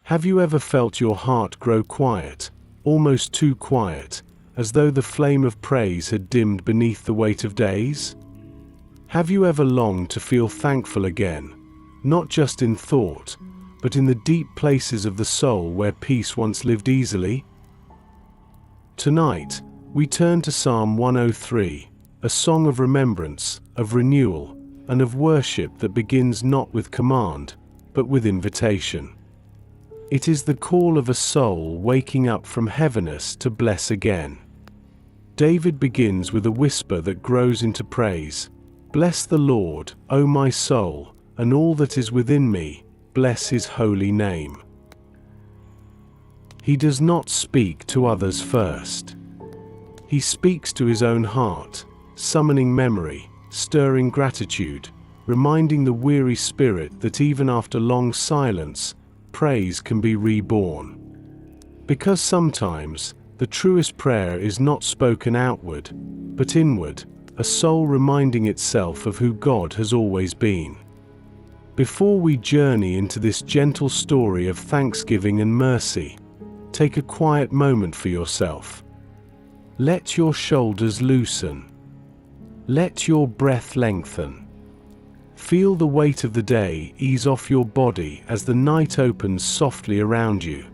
Have you ever felt your heart grow quiet, almost too quiet, as though the flame of praise had dimmed beneath the weight of days? Have you ever longed to feel thankful again, not just in thought, but in the deep places of the soul where peace once lived easily? Tonight, we turn to Psalm 103, a song of remembrance, of renewal, and of worship that begins not with command, but with invitation. It is the call of a soul waking up from heaviness to bless again. David begins with a whisper that grows into praise. Bless the Lord, O my soul, and all that is within me, bless his holy name. He does not speak to others first. He speaks to his own heart, summoning memory, stirring gratitude, reminding the weary spirit that even after long silence, praise can be reborn. Because sometimes, the truest prayer is not spoken outward, but inward, a soul reminding itself of who God has always been. Before we journey into this gentle story of thanksgiving and mercy, take a quiet moment for yourself. Let your shoulders loosen. Let your breath lengthen. Feel the weight of the day ease off your body as the night opens softly around you.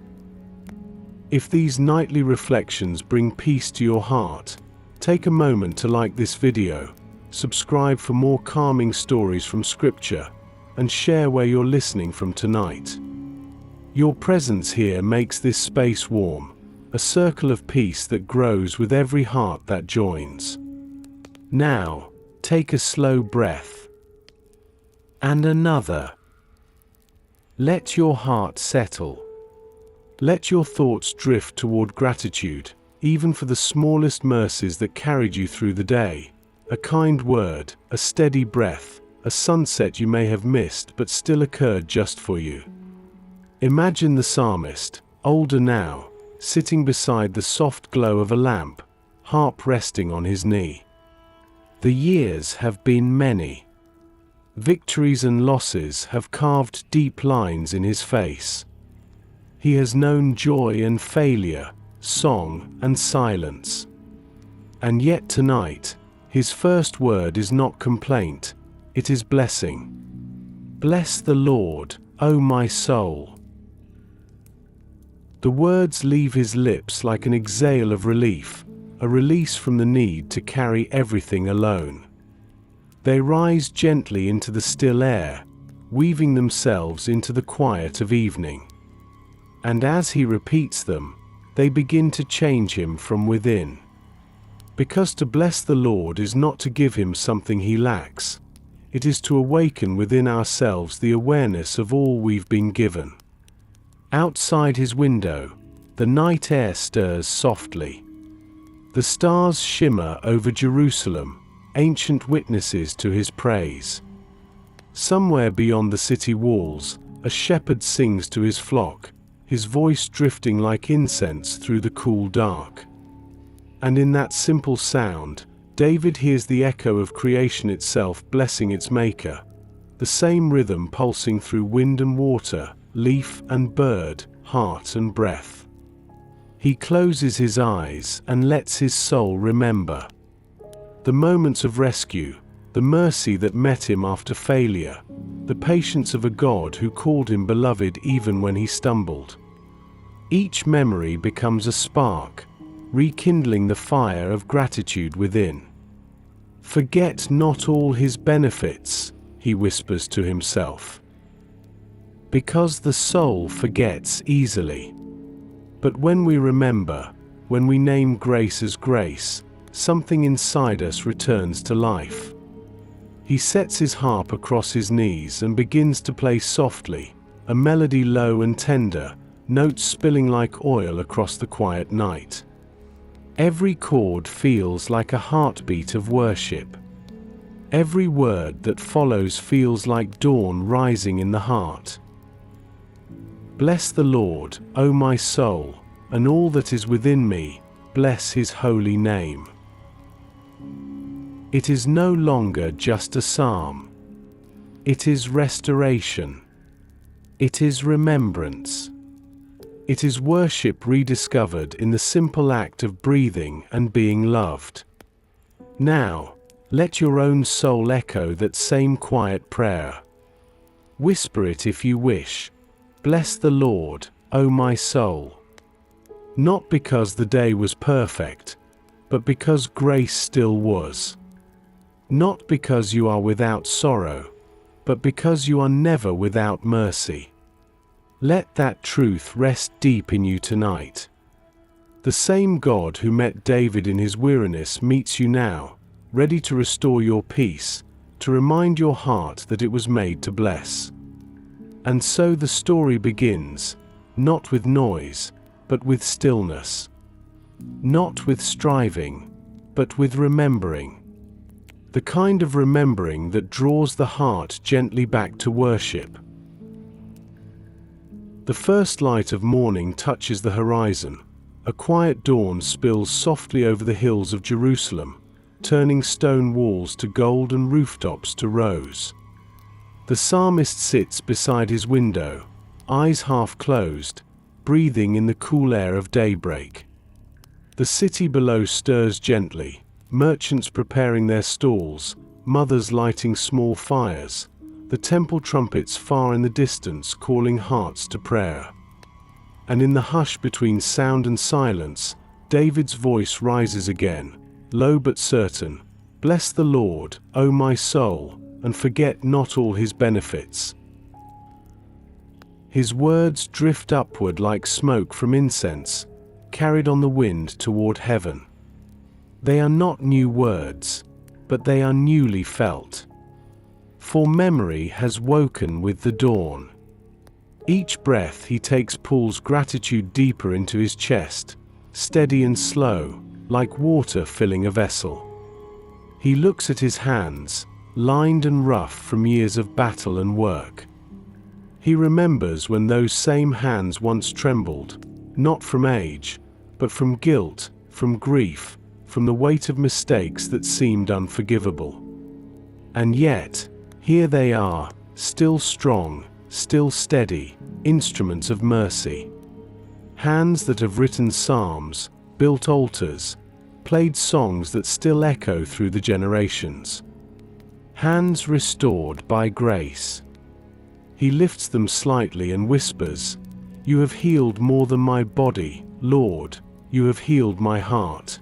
If these nightly reflections bring peace to your heart, take a moment to like this video, subscribe for more calming stories from Scripture, and share where you're listening from tonight. Your presence here makes this space warm, a circle of peace that grows with every heart that joins. Now, take a slow breath. And another. Let your heart settle. Let your thoughts drift toward gratitude, even for the smallest mercies that carried you through the day. A kind word, a steady breath, a sunset you may have missed but still occurred just for you. Imagine the psalmist, older now, sitting beside the soft glow of a lamp, harp resting on his knee. The years have been many. Victories and losses have carved deep lines in his face. He has known joy and failure, song and silence. And yet tonight, his first word is not complaint, it is blessing. Bless the Lord, O my soul. The words leave his lips like an exhale of relief, a release from the need to carry everything alone. They rise gently into the still air, weaving themselves into the quiet of evening. And as he repeats them, they begin to change him from within. Because to bless the Lord is not to give him something he lacks, it is to awaken within ourselves the awareness of all we've been given. Outside his window, the night air stirs softly. The stars shimmer over Jerusalem, ancient witnesses to his praise. Somewhere beyond the city walls, a shepherd sings to his flock, his voice drifting like incense through the cool dark. And in that simple sound, David hears the echo of creation itself blessing its maker, the same rhythm pulsing through wind and water, leaf and bird, heart and breath. He closes his eyes and lets his soul remember the moments of rescue, the mercy that met him after failure, the patience of a God who called him beloved even when he stumbled. Each memory becomes a spark, rekindling the fire of gratitude within. Forget not all his benefits, he whispers to himself. Because the soul forgets easily. But when we remember, when we name grace as grace, something inside us returns to life. He sets his harp across his knees and begins to play softly, a melody low and tender, notes spilling like oil across the quiet night. Every chord feels like a heartbeat of worship. Every word that follows feels like dawn rising in the heart. Bless the Lord, O my soul, and all that is within me, bless his holy name. It is no longer just a psalm. It is restoration. It is remembrance. It is worship rediscovered in the simple act of breathing and being loved. Now, let your own soul echo that same quiet prayer. Whisper it if you wish. Bless the Lord, O my soul. Not because the day was perfect, but because grace still was. Not because you are without sorrow, but because you are never without mercy. Let that truth rest deep in you tonight. The same God who met David in his weariness meets you now, ready to restore your peace, to remind your heart that it was made to bless. And so the story begins, not with noise, but with stillness. Not with striving, but with remembering. The kind of remembering that draws the heart gently back to worship. The first light of morning touches the horizon. A quiet dawn spills softly over the hills of Jerusalem, turning stone walls to gold and rooftops to rose. The psalmist sits beside his window, eyes half closed, breathing in the cool air of daybreak. The city below stirs gently, merchants preparing their stalls, mothers lighting small fires, the temple trumpets far in the distance calling hearts to prayer. And in the hush between sound and silence, David's voice rises again, low but certain. Bless the Lord, O my soul, and forget not all his benefits. His words drift upward like smoke from incense, carried on the wind toward heaven. They are not new words, but they are newly felt. For memory has woken with the dawn. Each breath he takes pulls gratitude deeper into his chest, steady and slow, like water filling a vessel. He looks at his hands, lined and rough from years of battle and work. He remembers when those same hands once trembled, not from age, but from guilt, from grief, from the weight of mistakes that seemed unforgivable. And yet, here they are, still strong, still steady, instruments of mercy. Hands that have written psalms, built altars, played songs that still echo through the generations. Hands restored by grace. He lifts them slightly and whispers, "You have healed more than my body, Lord, you have healed my heart."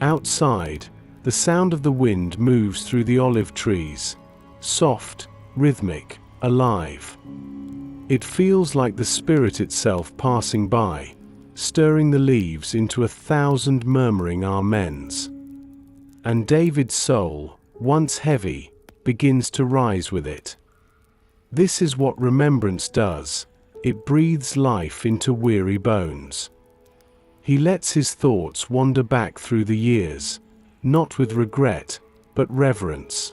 Outside, the sound of the wind moves through the olive trees, soft, rhythmic, alive. It feels like the Spirit itself passing by, stirring the leaves into 1,000 murmuring amens. And David's soul, once heavy, begins to rise with it. This is what remembrance does. It breathes life into weary bones. He lets his thoughts wander back through the years, not with regret, but reverence.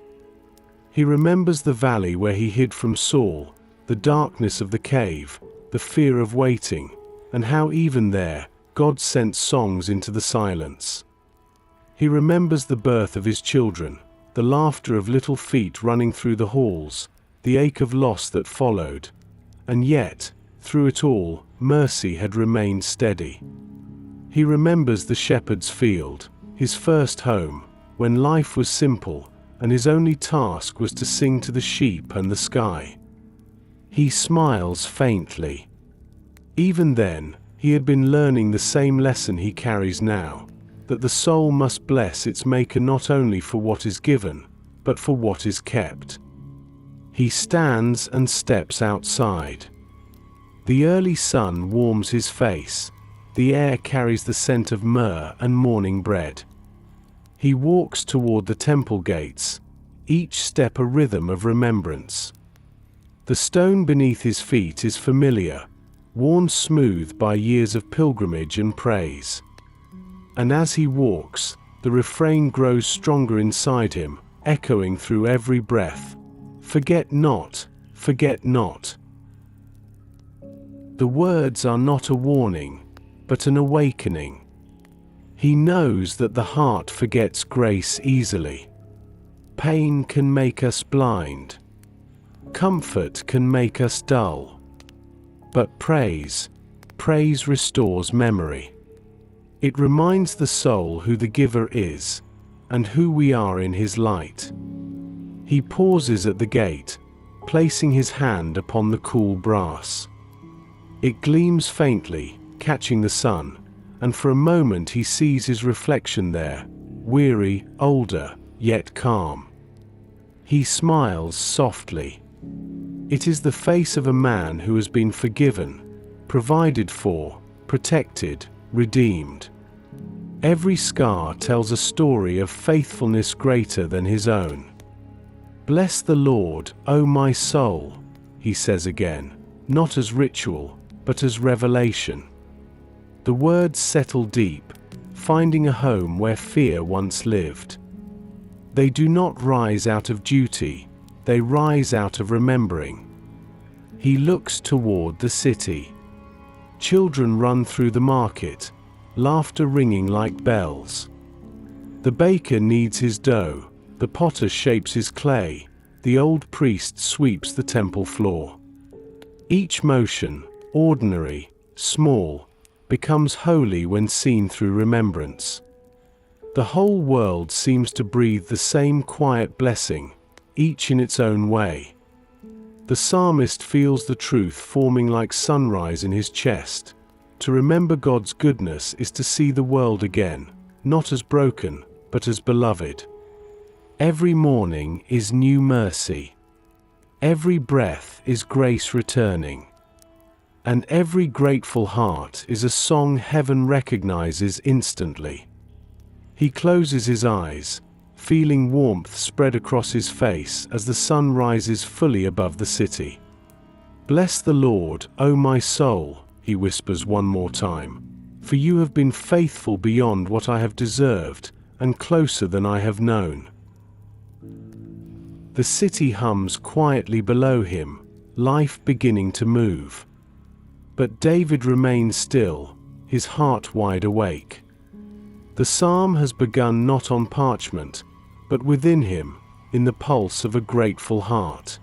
He remembers the valley where he hid from Saul, the darkness of the cave, the fear of waiting, and how even there, God sent songs into the silence. He remembers the birth of his children, the laughter of little feet running through the halls, the ache of loss that followed. And yet, through it all, mercy had remained steady. He remembers the shepherd's field, his first home, when life was simple, and his only task was to sing to the sheep and the sky. He smiles faintly. Even then, he had been learning the same lesson he carries now, that the soul must bless its Maker not only for what is given, but for what is kept. He stands and steps outside. The early sun warms his face. The air carries the scent of myrrh and morning bread. He walks toward the temple gates, each step a rhythm of remembrance. The stone beneath his feet is familiar, worn smooth by years of pilgrimage and praise. And as he walks, the refrain grows stronger inside him, echoing through every breath. Forget not, forget not. The words are not a warning, but an awakening. He knows that the heart forgets grace easily. Pain can make us blind. Comfort can make us dull. But praise restores memory. It reminds the soul who the giver is, and who we are in his light. He pauses at the gate, placing his hand upon the cool brass. It gleams faintly, catching the sun, and for a moment he sees his reflection there, weary, older, yet calm. He smiles softly. It is the face of a man who has been forgiven, provided for, protected, redeemed. Every scar tells a story of faithfulness greater than his own. "Bless the Lord, O my soul," he says again, not as ritual, but as revelation. The words settle deep, finding a home where fear once lived. They do not rise out of duty, they rise out of remembering. He looks toward the city. Children run through the market, laughter ringing like bells. The baker kneads his dough, the potter shapes his clay, the old priest sweeps the temple floor. Each motion, ordinary, small, becomes holy when seen through remembrance. The whole world seems to breathe the same quiet blessing, each in its own way. The psalmist feels the truth forming like sunrise in his chest. To remember God's goodness is to see the world again, not as broken, but as beloved. Every morning is new mercy. Every breath is grace returning. And every grateful heart is a song heaven recognizes instantly. He closes his eyes, feeling warmth spread across his face as the sun rises fully above the city. "Bless the Lord, O my soul," he whispers one more time, "for you have been faithful beyond what I have deserved, and closer than I have known." The city hums quietly below him, life beginning to move. But David remains still, his heart wide awake. The psalm has begun not on parchment, but within him, in the pulse of a grateful heart.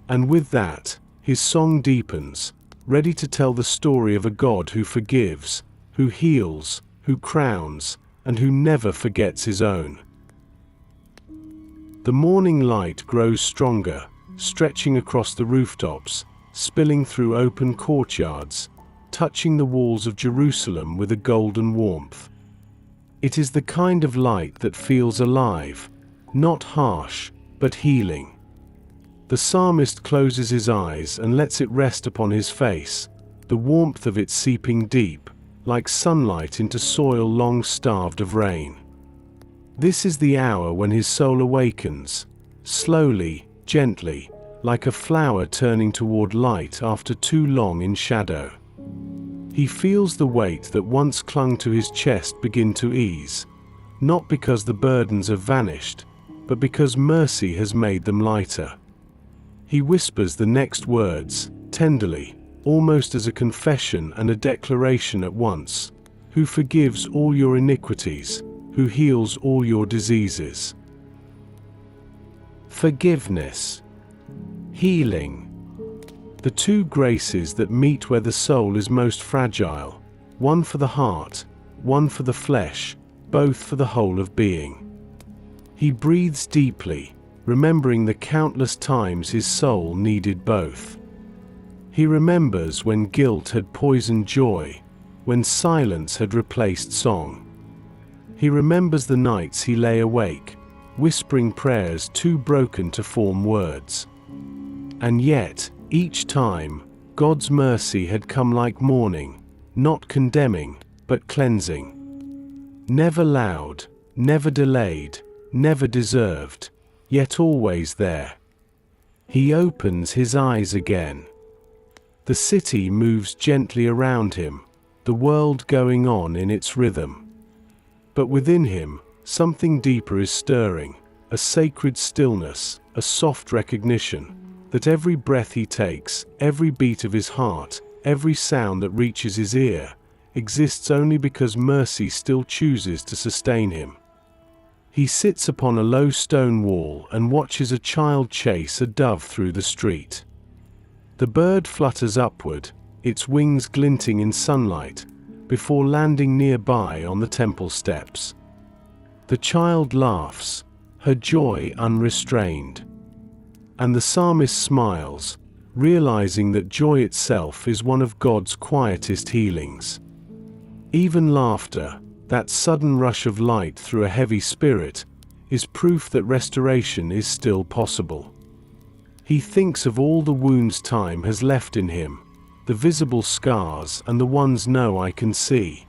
And with that, his song deepens, ready to tell the story of a God who forgives, who heals, who crowns, and who never forgets his own. The morning light grows stronger, stretching across the rooftops, spilling through open courtyards, touching the walls of Jerusalem with a golden warmth. It is the kind of light that feels alive, not harsh, but healing. The psalmist closes his eyes and lets it rest upon his face, the warmth of it seeping deep, like sunlight into soil long starved of rain. This is the hour when his soul awakens, slowly, gently, like a flower turning toward light after too long in shadow. He feels the weight that once clung to his chest begin to ease, not because the burdens have vanished, but because mercy has made them lighter. He whispers the next words, tenderly, almost as a confession and a declaration at once, "Who forgives all your iniquities, who heals all your diseases." Forgiveness. Healing. The two graces that meet where the soul is most fragile, one for the heart, one for the flesh, both for the whole of being. He breathes deeply, remembering the countless times his soul needed both. He remembers when guilt had poisoned joy, when silence had replaced song. He remembers the nights he lay awake, whispering prayers too broken to form words. And yet, each time, God's mercy had come like morning, not condemning, but cleansing. Never loud, never delayed, never deserved, yet always there. He opens his eyes again. The city moves gently around him, the world going on in its rhythm. But within him, something deeper is stirring, a sacred stillness, a soft recognition that every breath he takes, every beat of his heart, every sound that reaches his ear, exists only because mercy still chooses to sustain him. He sits upon a low stone wall and watches a child chase a dove through the street. The bird flutters upward, its wings glinting in sunlight, before landing nearby on the temple steps. The child laughs, her joy unrestrained. And the psalmist smiles, realizing that joy itself is one of God's quietest healings. Even laughter, that sudden rush of light through a heavy spirit, is proof that restoration is still possible. He thinks of all the wounds time has left in him, the visible scars and the ones no eye can see.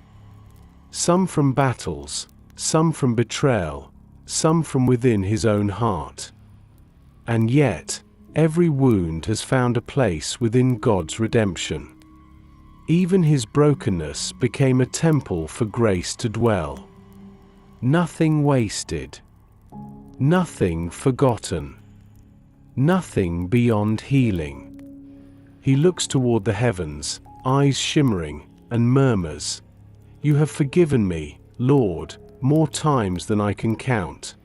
Some from battles, some from betrayal, some from within his own heart. And yet, every wound has found a place within God's redemption. Even his brokenness became a temple for grace to dwell. Nothing wasted. Nothing forgotten. Nothing beyond healing. He looks toward the heavens, eyes shimmering, and murmurs, "You have forgiven me, Lord, more times than I can count.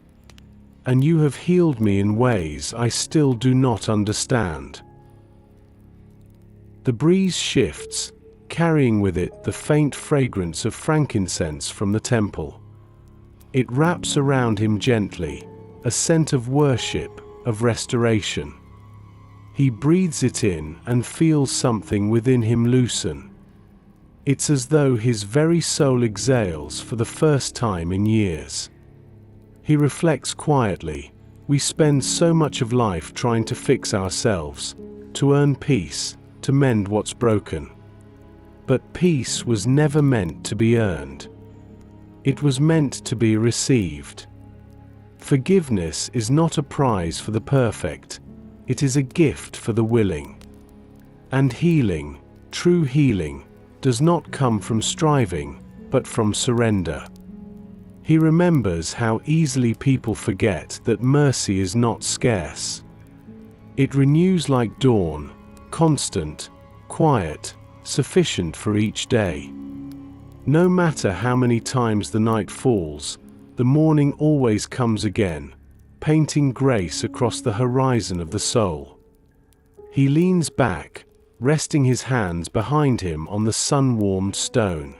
And you have healed me in ways I still do not understand." The breeze shifts, carrying with it the faint fragrance of frankincense from the temple. It wraps around him gently, a scent of worship, of restoration. He breathes it in and feels something within him loosen. It's as though his very soul exhales for the first time in years. He reflects quietly, we spend so much of life trying to fix ourselves, to earn peace, to mend what's broken. But peace was never meant to be earned. It was meant to be received. Forgiveness is not a prize for the perfect, it is a gift for the willing. And healing, true healing, does not come from striving, but from surrender. He remembers how easily people forget that mercy is not scarce. It renews like dawn, constant, quiet, sufficient for each day. No matter how many times the night falls, the morning always comes again, painting grace across the horizon of the soul. He leans back, resting his hands behind him on the sun-warmed stone.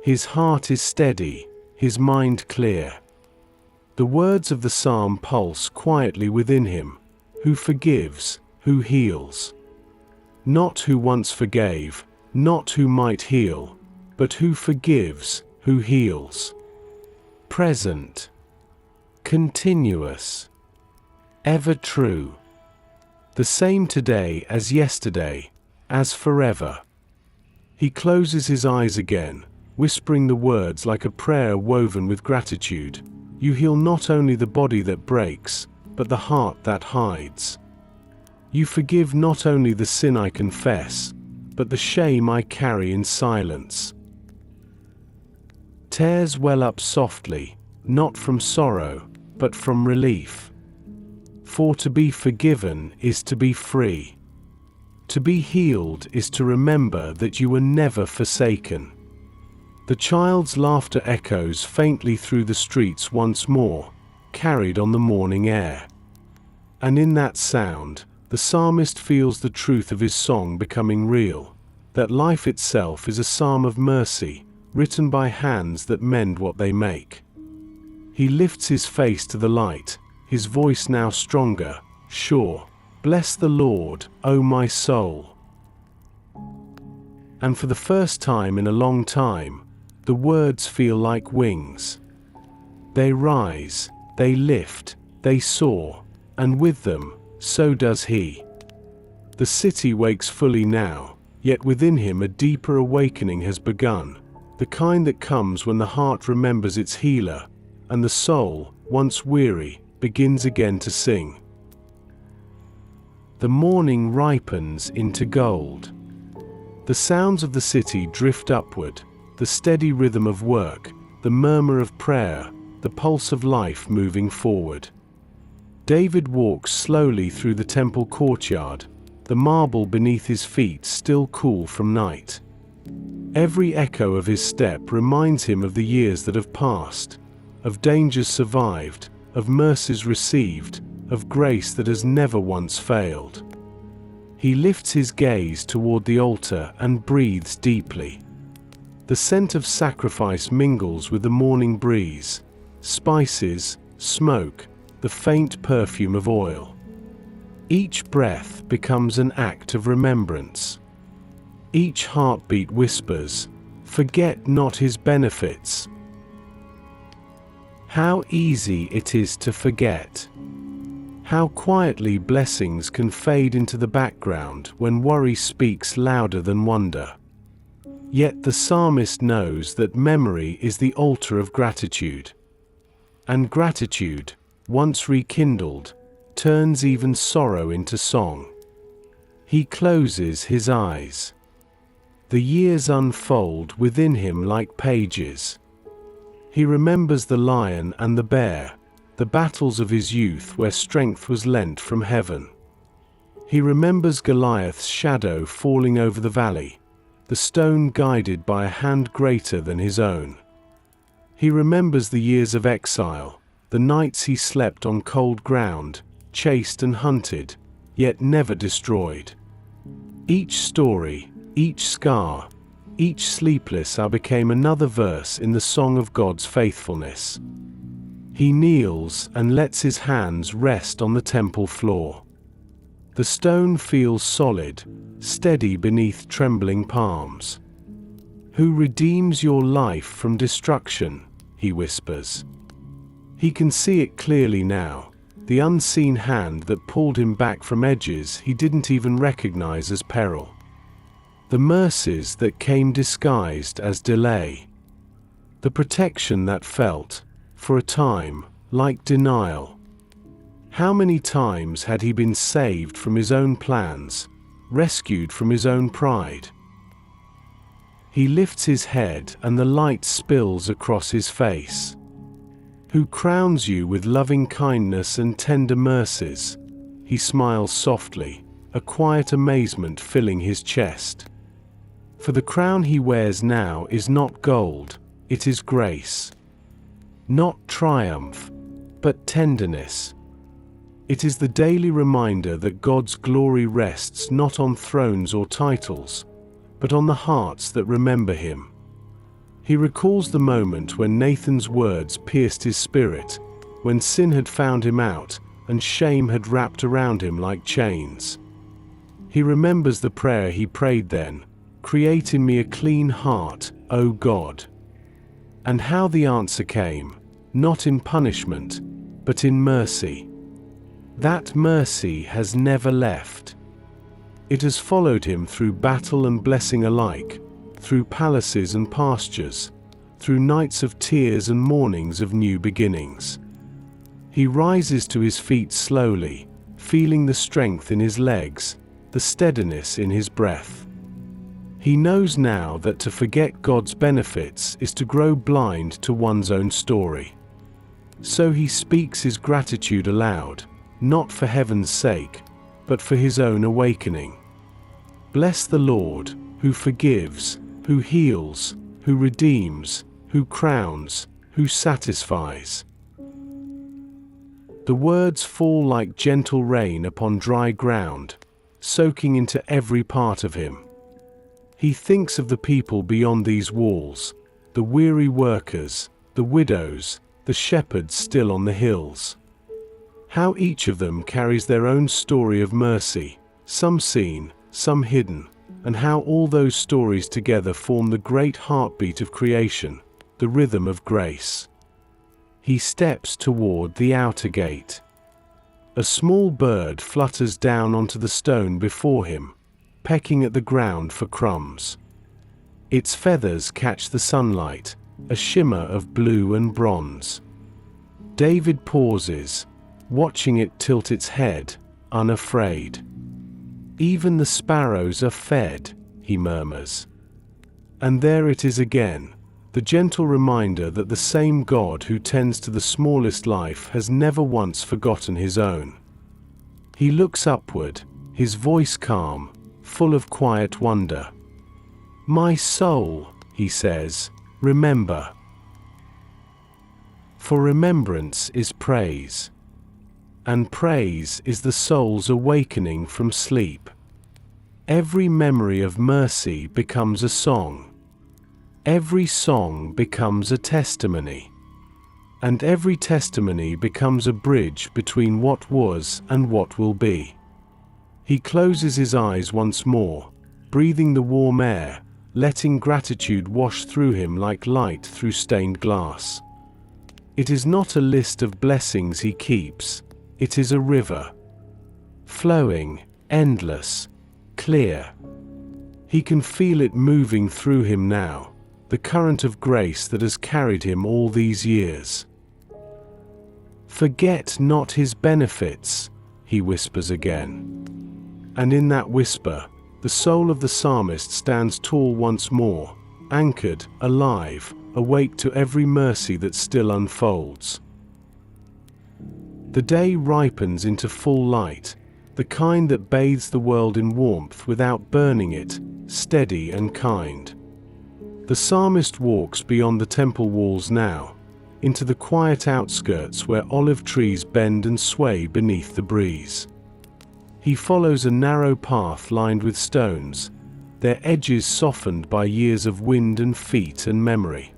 His heart is steady, his mind clear. The words of the psalm pulse quietly within him, who forgives, who heals. Not who once forgave, not who might heal, but who forgives, who heals. Present, continuous, ever true. The same today as yesterday, as forever. He closes his eyes again, whispering the words like a prayer woven with gratitude. You heal not only the body that breaks, but the heart that hides. You forgive not only the sin I confess, but the shame I carry in silence. Tears well up softly, not from sorrow, but from relief. For to be forgiven is to be free. To be healed is to remember that you were never forsaken. The child's laughter echoes faintly through the streets once more, carried on the morning air. And in that sound, the psalmist feels the truth of his song becoming real, that life itself is a psalm of mercy, written by hands that mend what they make. He lifts his face to the light, his voice now stronger, sure, "Bless the Lord, O my soul." And for the first time in a long time, the words feel like wings. They rise, they lift, they soar, and with them, so does he. The city wakes fully now, yet within him a deeper awakening has begun, the kind that comes when the heart remembers its healer, and the soul, once weary, begins again to sing. The morning ripens into gold. The sounds of the city drift upward, the steady rhythm of work, the murmur of prayer, the pulse of life moving forward. David walks slowly through the temple courtyard, the marble beneath his feet still cool from night. Every echo of his step reminds him of the years that have passed, of dangers survived, of mercies received, of grace that has never once failed. He lifts his gaze toward the altar and breathes deeply. The scent of sacrifice mingles with the morning breeze, spices, smoke, the faint perfume of oil. Each breath becomes an act of remembrance. Each heartbeat whispers, "Forget not his benefits." How easy it is to forget. How quietly blessings can fade into the background when worry speaks louder than wonder. Yet the psalmist knows that memory is the altar of gratitude. And gratitude, once rekindled, turns even sorrow into song. He closes his eyes. The years unfold within him like pages. He remembers the lion and the bear, the battles of his youth where strength was lent from heaven. He remembers Goliath's shadow falling over the valley, the stone guided by a hand greater than his own. He remembers the years of exile, the nights he slept on cold ground, chased and hunted, yet never destroyed. Each story, each scar, each sleepless hour became another verse in the song of God's faithfulness. He kneels and lets his hands rest on the temple floor. The stone feels solid, steady beneath trembling palms. "Who redeems your life from destruction?" he whispers. He can see it clearly now, the unseen hand that pulled him back from edges he didn't even recognize as peril. The mercies that came disguised as delay. The protection that felt, for a time, like denial. How many times had he been saved from his own plans, rescued from his own pride? He lifts his head and the light spills across his face. "Who crowns you with loving kindness and tender mercies?" He smiles softly, a quiet amazement filling his chest. For the crown he wears now is not gold, it is grace. Not triumph, but tenderness. It is the daily reminder that God's glory rests not on thrones or titles, but on the hearts that remember him. He recalls the moment when Nathan's words pierced his spirit, when sin had found him out, and shame had wrapped around him like chains. He remembers the prayer he prayed then, "Create in me a clean heart, O God." And how the answer came, not in punishment, but in mercy. That mercy has never left. It has followed him through battle and blessing alike, through palaces and pastures, through nights of tears and mornings of new beginnings. He rises to his feet slowly, feeling the strength in his legs, the steadiness in his breath. He knows now that to forget God's benefits is to grow blind to one's own story. So he speaks his gratitude aloud, not for heaven's sake, but for his own awakening. Bless the Lord, who forgives, who heals, who redeems, who crowns, who satisfies. The words fall like gentle rain upon dry ground, soaking into every part of him. He thinks of the people beyond these walls, the weary workers, the widows, the shepherds still on the hills. How each of them carries their own story of mercy, some seen, some hidden, and how all those stories together form the great heartbeat of creation, the rhythm of grace. He steps toward the outer gate. A small bird flutters down onto the stone before him, pecking at the ground for crumbs. Its feathers catch the sunlight, a shimmer of blue and bronze. David pauses, watching it tilt its head, unafraid. "Even the sparrows are fed," he murmurs. And there it is again, the gentle reminder that the same God who tends to the smallest life has never once forgotten his own. He looks upward, his voice calm, full of quiet wonder. "My soul," he says, "remember." For remembrance is praise. And praise is the soul's awakening from sleep. Every memory of mercy becomes a song. Every song becomes a testimony. And every testimony becomes a bridge between what was and what will be. He closes his eyes once more, breathing the warm air, letting gratitude wash through him like light through stained glass. It is not a list of blessings he keeps, it is a river. Flowing, endless, clear. He can feel it moving through him now, the current of grace that has carried him all these years. Forget not his benefits, he whispers again. And in that whisper, the soul of the psalmist stands tall once more, anchored, alive, awake to every mercy that still unfolds. The day ripens into full light, the kind that bathes the world in warmth without burning it, steady and kind. The psalmist walks beyond the temple walls now, into the quiet outskirts where olive trees bend and sway beneath the breeze. He follows a narrow path lined with stones, their edges softened by years of wind and feet and memory.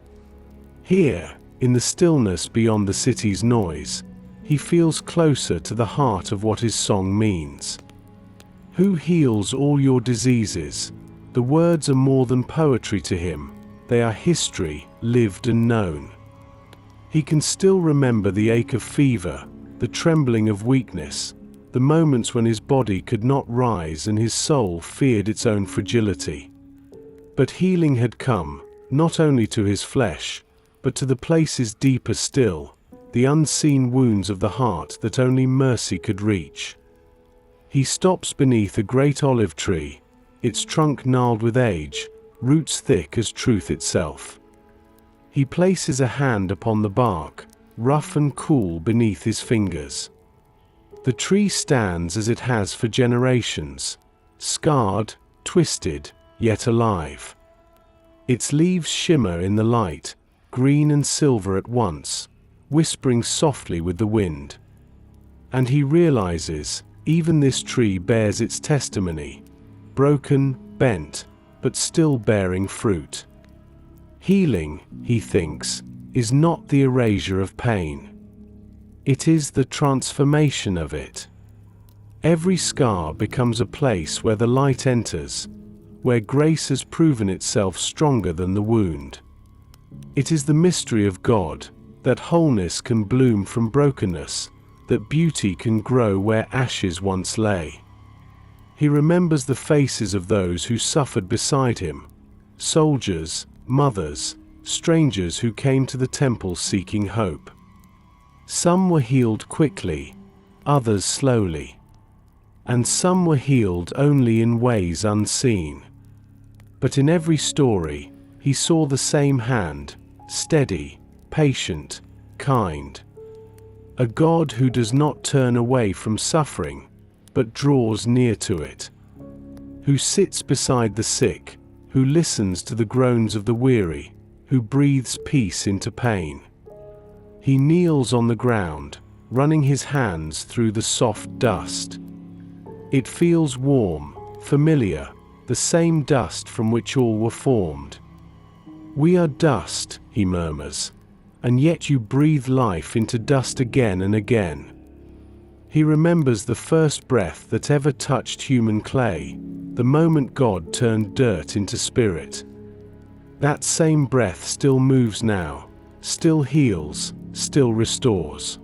Here, in the stillness beyond the city's noise, he feels closer to the heart of what his song means. Who heals all your diseases? The words are more than poetry to him, they are history, lived and known. He can still remember the ache of fever, the trembling of weakness, the moments when his body could not rise and his soul feared its own fragility. But healing had come, not only to his flesh, but to the places deeper still, the unseen wounds of the heart that only mercy could reach. He stops beneath a great olive tree, its trunk gnarled with age, roots thick as truth itself. He places a hand upon the bark, rough and cool beneath his fingers. The tree stands as it has for generations, scarred, twisted, yet alive. Its leaves shimmer in the light, green and silver at once, whispering softly with the wind. And he realizes, even this tree bears its testimony, broken, bent, but still bearing fruit. Healing, he thinks, is not the erasure of pain. It is the transformation of it. Every scar becomes a place where the light enters, where grace has proven itself stronger than the wound. It is the mystery of God, that wholeness can bloom from brokenness, that beauty can grow where ashes once lay. He remembers the faces of those who suffered beside him, soldiers, mothers, strangers who came to the temple seeking hope. Some were healed quickly, others slowly, and some were healed only in ways unseen. But in every story, he saw the same hand, steady, patient, kind. A God who does not turn away from suffering, but draws near to it. Who sits beside the sick, who listens to the groans of the weary, who breathes peace into pain. He kneels on the ground, running his hands through the soft dust. It feels warm, familiar, the same dust from which all were formed. We are dust, he murmurs, and yet you breathe life into dust again and again. He remembers the first breath that ever touched human clay, the moment God turned dirt into spirit. That same breath still moves now, still heals, still restores.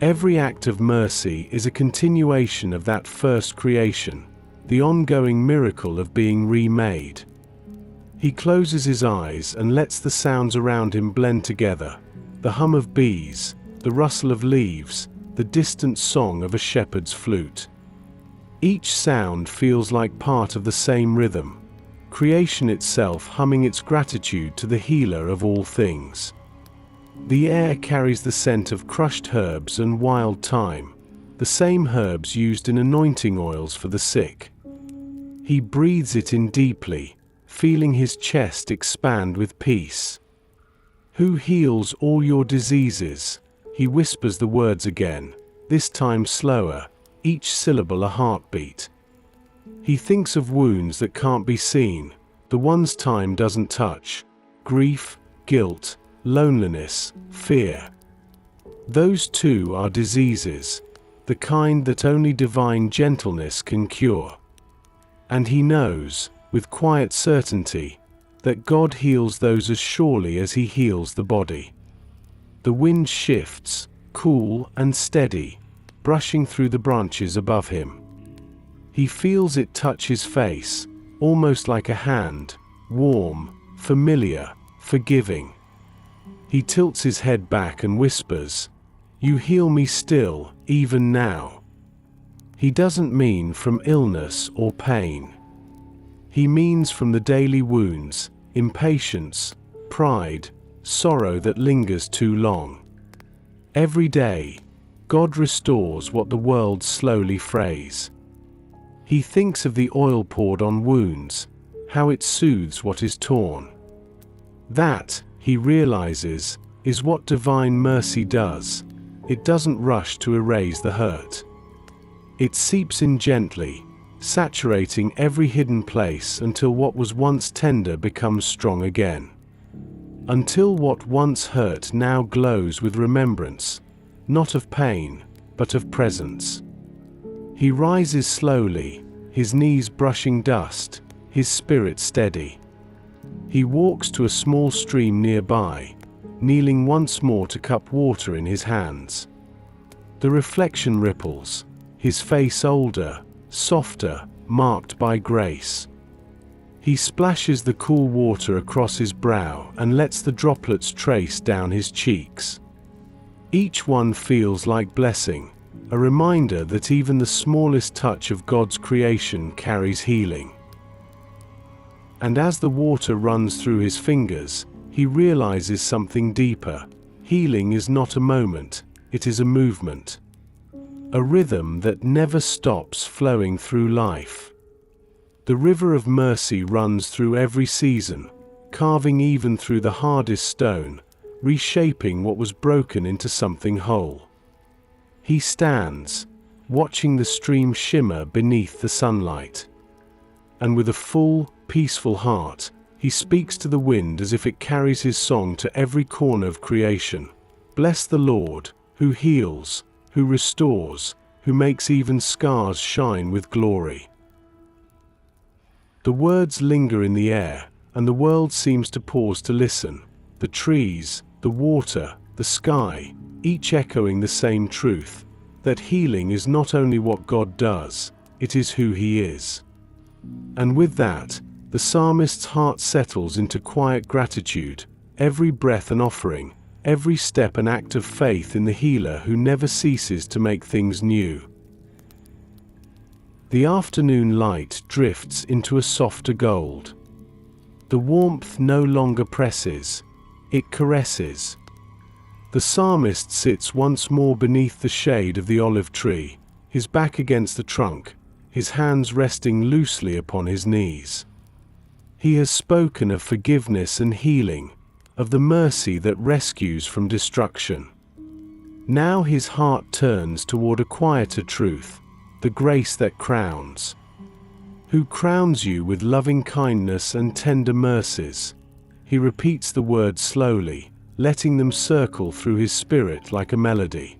Every act of mercy is a continuation of that first creation, the ongoing miracle of being remade. He closes his eyes and lets the sounds around him blend together, the hum of bees, the rustle of leaves, the distant song of a shepherd's flute. Each sound feels like part of the same rhythm, creation itself humming its gratitude to the healer of all things. The air carries the scent of crushed herbs and wild thyme, the same herbs used in anointing oils for the sick. He breathes it in deeply, feeling his chest expand with peace. Who heals all your diseases? He whispers the words again, this time slower, each syllable a heartbeat. He thinks of wounds that can't be seen, the ones time doesn't touch: grief, guilt, loneliness, fear. Those too are diseases, the kind that only divine gentleness can cure. And he knows, with quiet certainty, that God heals those as surely as he heals the body. The wind shifts, cool and steady, brushing through the branches above him. He feels it touch his face, almost like a hand, warm, familiar, forgiving. He tilts his head back and whispers, "You heal me still, even now." He doesn't mean from illness or pain. He means from the daily wounds, impatience, pride, sorrow that lingers too long. Every day, God restores what the world slowly frays. He thinks of the oil poured on wounds, how it soothes what is torn. That, he realizes, is what divine mercy does. It doesn't rush to erase the hurt. It seeps in gently, saturating every hidden place until what was once tender becomes strong again. Until what once hurt now glows with remembrance, not of pain, but of presence. He rises slowly, his knees brushing dust, his spirit steady. He walks to a small stream nearby, kneeling once more to cup water in his hands. The reflection ripples, his face older, softer, marked by grace. He splashes the cool water across his brow and lets the droplets trace down his cheeks. Each one feels like blessing, a reminder that even the smallest touch of God's creation carries healing. And as the water runs through his fingers, he realizes something deeper. Healing is not a moment, it is a movement. A rhythm that never stops flowing through life. The river of mercy runs through every season, carving even through the hardest stone, reshaping what was broken into something whole. He stands, watching the stream shimmer beneath the sunlight. And with a full, peaceful heart, he speaks to the wind as if it carries his song to every corner of creation. Bless the Lord, who heals, who restores, who makes even scars shine with glory. The words linger in the air, and the world seems to pause to listen. The trees, the water, the sky, each echoing the same truth, that healing is not only what God does, it is who He is. And with that, the psalmist's heart settles into quiet gratitude, every breath an offering, every step an act of faith in the healer who never ceases to make things new. The afternoon light drifts into a softer gold. The warmth no longer presses, it caresses. The psalmist sits once more beneath the shade of the olive tree, his back against the trunk, his hands resting loosely upon his knees. He has spoken of forgiveness and healing, of the mercy that rescues from destruction. Now his heart turns toward a quieter truth, the grace that crowns. Who crowns you with loving kindness and tender mercies? He repeats the words slowly, letting them circle through his spirit like a melody.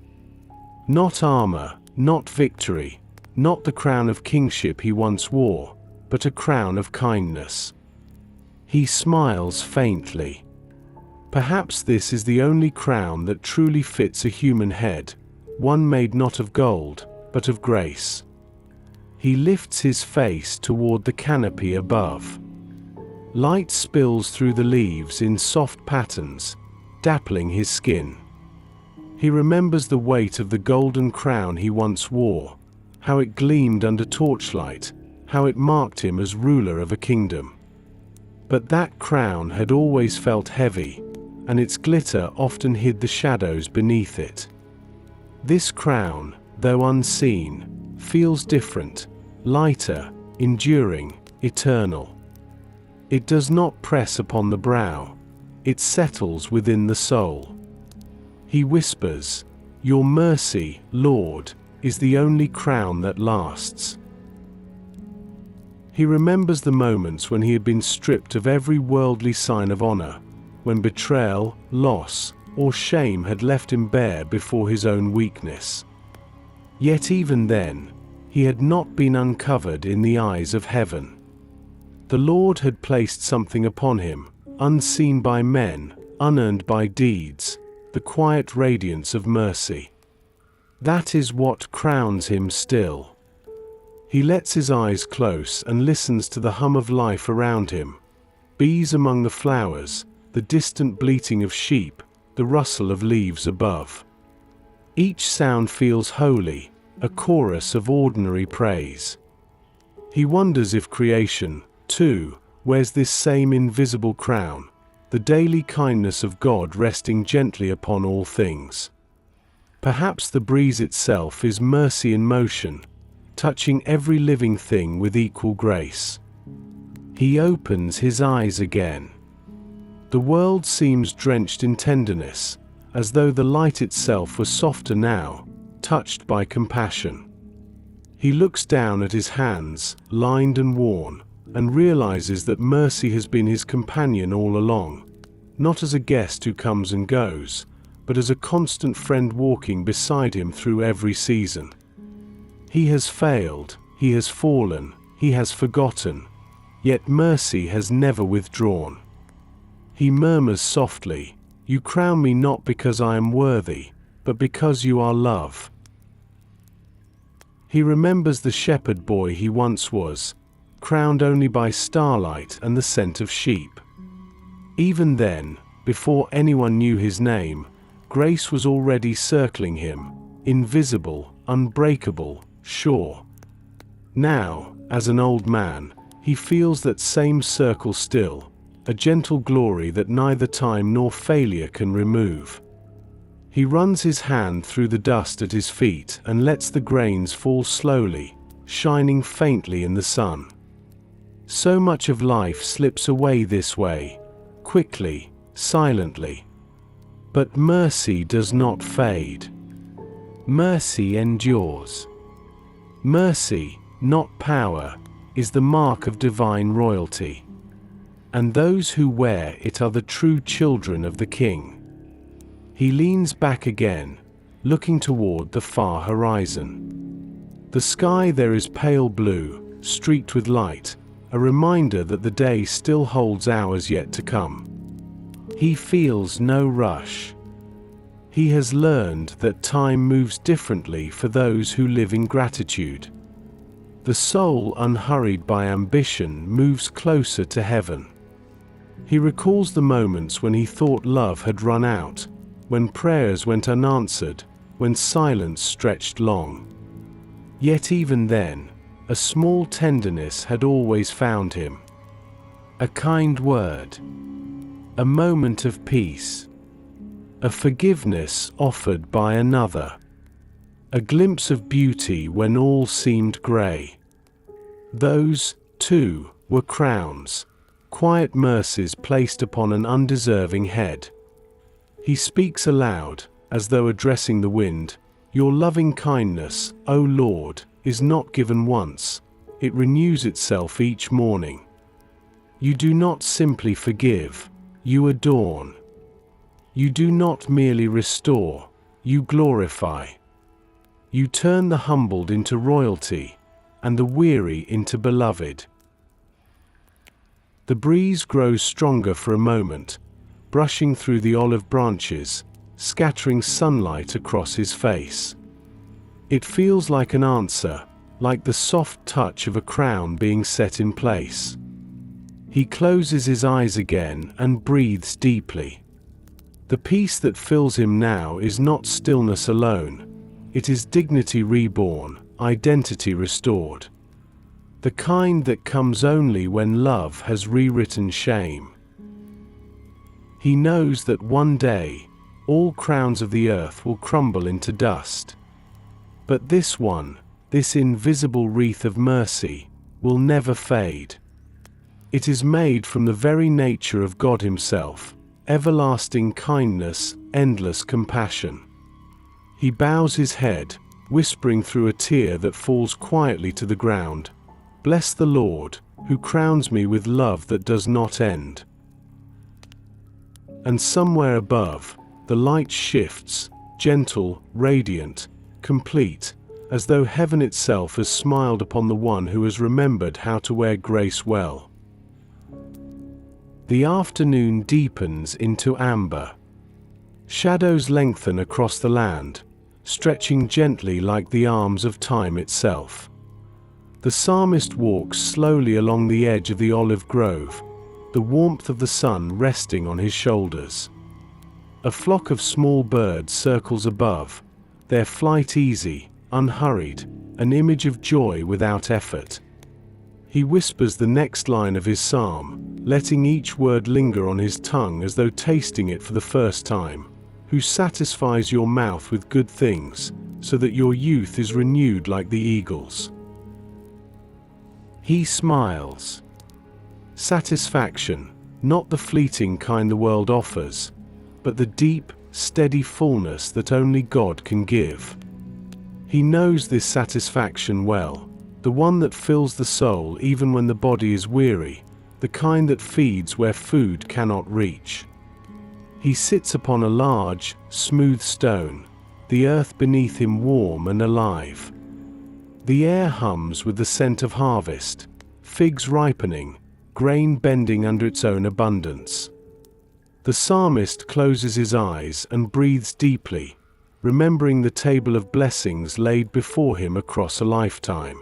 Not armor, not victory, not the crown of kingship he once wore, but a crown of kindness. He smiles faintly. Perhaps this is the only crown that truly fits a human head, one made not of gold, but of grace. He lifts his face toward the canopy above. Light spills through the leaves in soft patterns, dappling his skin. He remembers the weight of the golden crown he once wore, how it gleamed under torchlight, how it marked him as ruler of a kingdom. But that crown had always felt heavy, and its glitter often hid the shadows beneath it. This crown, though unseen, feels different, lighter, enduring, eternal. It does not press upon the brow, it settles within the soul. He whispers, "Your mercy, Lord, is the only crown that lasts." He remembers the moments when he had been stripped of every worldly sign of honor, when betrayal, loss, or shame had left him bare before his own weakness. Yet even then, he had not been uncovered in the eyes of heaven. The Lord had placed something upon him, unseen by men, unearned by deeds, the quiet radiance of mercy. That is what crowns him still. He lets his eyes close and listens to the hum of life around him. Bees among the flowers, the distant bleating of sheep, the rustle of leaves above. Each sound feels holy, a chorus of ordinary praise. He wonders if creation, too, wears this same invisible crown, the daily kindness of God resting gently upon all things. Perhaps the breeze itself is mercy in motion, touching every living thing with equal grace. He opens his eyes again. The world seems drenched in tenderness, as though the light itself was softer now, touched by compassion. He looks down at his hands, lined and worn, and realizes that mercy has been his companion all along, not as a guest who comes and goes, but as a constant friend walking beside him through every season. He has failed, he has fallen, he has forgotten, yet mercy has never withdrawn. He murmurs softly, "You crown me not because I am worthy, but because you are love." He remembers the shepherd boy he once was, crowned only by starlight and the scent of sheep. Even then, before anyone knew his name, grace was already circling him, invisible, unbreakable, sure. Now, as an old man, he feels that same circle still, a gentle glory that neither time nor failure can remove. He runs his hand through the dust at his feet and lets the grains fall slowly, shining faintly in the sun. So much of life slips away this way, quickly, silently. But mercy does not fade. Mercy endures. Mercy, not power, is the mark of divine royalty. And those who wear it are the true children of the King. He leans back again, looking toward the far horizon. The sky there is pale blue, streaked with light, a reminder that the day still holds hours yet to come. He feels no rush. He has learned that time moves differently for those who live in gratitude. The soul, unhurried by ambition, moves closer to heaven. He recalls the moments when he thought love had run out, when prayers went unanswered, when silence stretched long. Yet even then, a small tenderness had always found him. A kind word. A moment of peace. A forgiveness offered by another. A glimpse of beauty when all seemed grey. Those, too, were crowns, quiet mercies placed upon an undeserving head. He speaks aloud, as though addressing the wind, "Your loving kindness, O Lord, is not given once, it renews itself each morning. You do not simply forgive, you adorn. You do not merely restore, you glorify. You turn the humbled into royalty, and the weary into beloved." The breeze grows stronger for a moment, brushing through the olive branches, scattering sunlight across his face. It feels like an answer, like the soft touch of a crown being set in place. He closes his eyes again and breathes deeply. The peace that fills him now is not stillness alone, it is dignity reborn, identity restored. The kind that comes only when love has rewritten shame. He knows that one day, all crowns of the earth will crumble into dust. But this one, this invisible wreath of mercy, will never fade. It is made from the very nature of God Himself, everlasting kindness, endless compassion. He bows his head, whispering through a tear that falls quietly to the ground, Bless the Lord, who crowns me with love that does not end. And somewhere above, the light shifts, gentle, radiant, complete, as though heaven itself has smiled upon the one who has remembered how to wear grace well. The afternoon deepens into amber. Shadows lengthen across the land, stretching gently like the arms of time itself. The psalmist walks slowly along the edge of the olive grove, the warmth of the sun resting on his shoulders. A flock of small birds circles above, their flight easy, unhurried, an image of joy without effort. He whispers the next line of his psalm, letting each word linger on his tongue as though tasting it for the first time. Who satisfies your mouth with good things, so that your youth is renewed like the eagles. He smiles. Satisfaction, not the fleeting kind the world offers, but the deep, steady fullness that only God can give. He knows this satisfaction well, the one that fills the soul even when the body is weary, the kind that feeds where food cannot reach. He sits upon a large, smooth stone, the earth beneath him warm and alive. The air hums with the scent of harvest, figs ripening, grain bending under its own abundance. The psalmist closes his eyes and breathes deeply, remembering the table of blessings laid before him across a lifetime.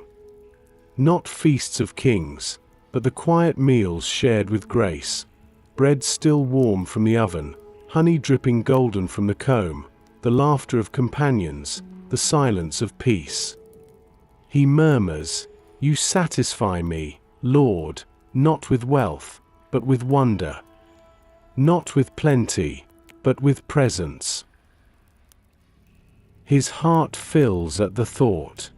Not feasts of kings, but the quiet meals shared with grace, bread still warm from the oven, honey dripping golden from the comb, the laughter of companions, the silence of peace. He murmurs, "You satisfy me, Lord, not with wealth, but with wonder. Not with plenty, but with presence." His heart fills at the thought.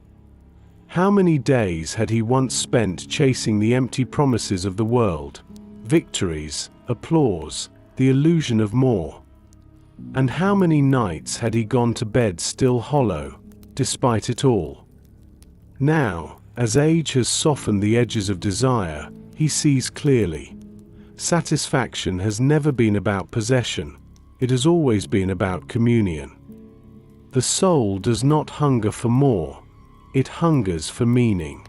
How many days had he once spent chasing the empty promises of the world, victories, applause, the illusion of more? And how many nights had he gone to bed still hollow, despite it all? Now, as age has softened the edges of desire, he sees clearly. Satisfaction has never been about possession, it has always been about communion. The soul does not hunger for more, it hungers for meaning.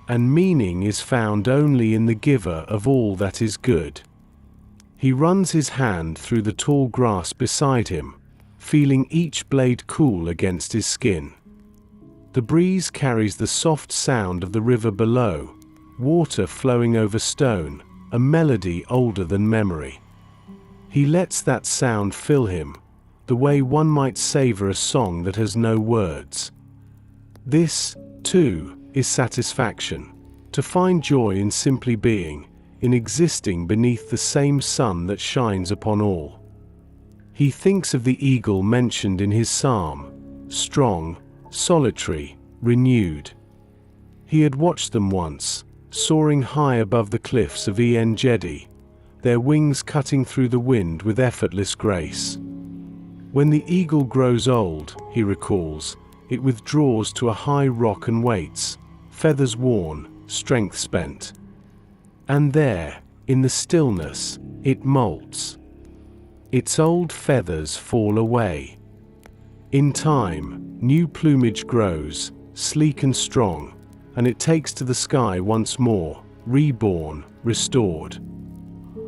And meaning is found only in the giver of all that is good. He runs his hand through the tall grass beside him, feeling each blade cool against his skin. The breeze carries the soft sound of the river below, water flowing over stone, a melody older than memory. He lets that sound fill him, the way one might savor a song that has no words. This, too, is satisfaction, to find joy in simply being, in existing beneath the same sun that shines upon all. He thinks of the eagle mentioned in his psalm, strong, solitary, renewed. He had watched them once, soaring high above the cliffs of En Gedi, their wings cutting through the wind with effortless grace. When the eagle grows old, he recalls, it withdraws to a high rock and waits, feathers worn, strength spent. And there, in the stillness, it molts. Its old feathers fall away. In time, new plumage grows, sleek and strong, and it takes to the sky once more, reborn, restored.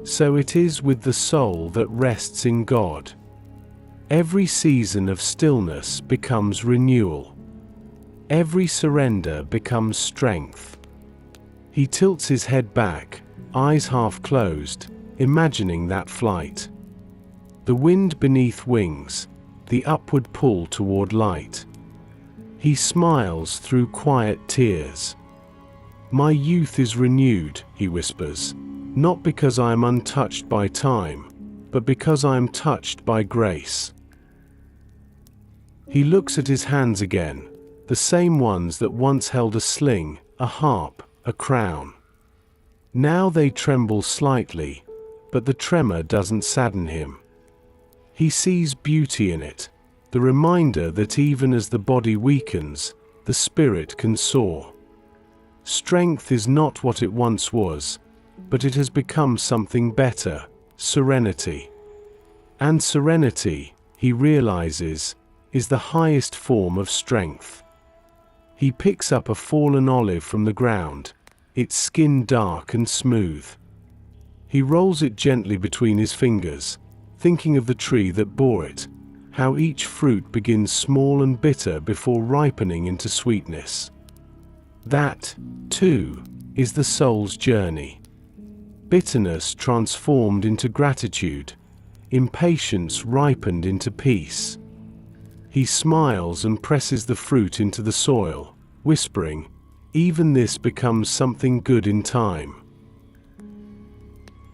So it is with the soul that rests in God. Every season of stillness becomes renewal. Every surrender becomes strength. He tilts his head back, eyes half closed, imagining that flight. The wind beneath wings, the upward pull toward light. He smiles through quiet tears. My youth is renewed, he whispers, not because I am untouched by time, but because I am touched by grace. He looks at his hands again, the same ones that once held a sling, a harp, a crown. Now they tremble slightly, but the tremor doesn't sadden him. He sees beauty in it, the reminder that even as the body weakens, the spirit can soar. Strength is not what it once was, but it has become something better, serenity. And serenity, he realizes, is the highest form of strength. He picks up a fallen olive from the ground, its skin dark and smooth. He rolls it gently between his fingers, thinking of the tree that bore it, how each fruit begins small and bitter before ripening into sweetness. That, too, is the soul's journey. Bitterness transformed into gratitude, impatience ripened into peace. He smiles and presses the fruit into the soil, whispering, "Even this becomes something good in time."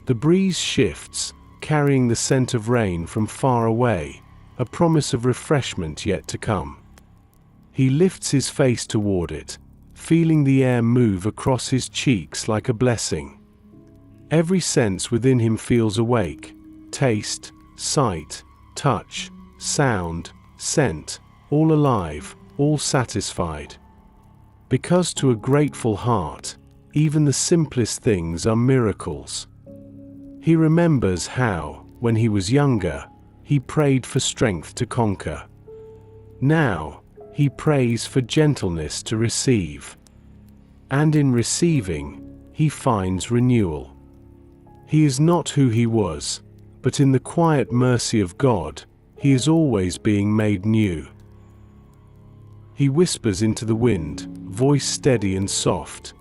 The breeze shifts, carrying the scent of rain from far away, a promise of refreshment yet to come. He lifts his face toward it, feeling the air move across his cheeks like a blessing. Every sense within him feels awake: taste, sight, touch, sound, scent, all alive, all satisfied. Because to a grateful heart, even the simplest things are miracles. He remembers how, when he was younger, he prayed for strength to conquer. Now, he prays for gentleness to receive. And in receiving, he finds renewal. He is not who he was, but in the quiet mercy of God, he is always being made new. He whispers into the wind, voice steady and soft,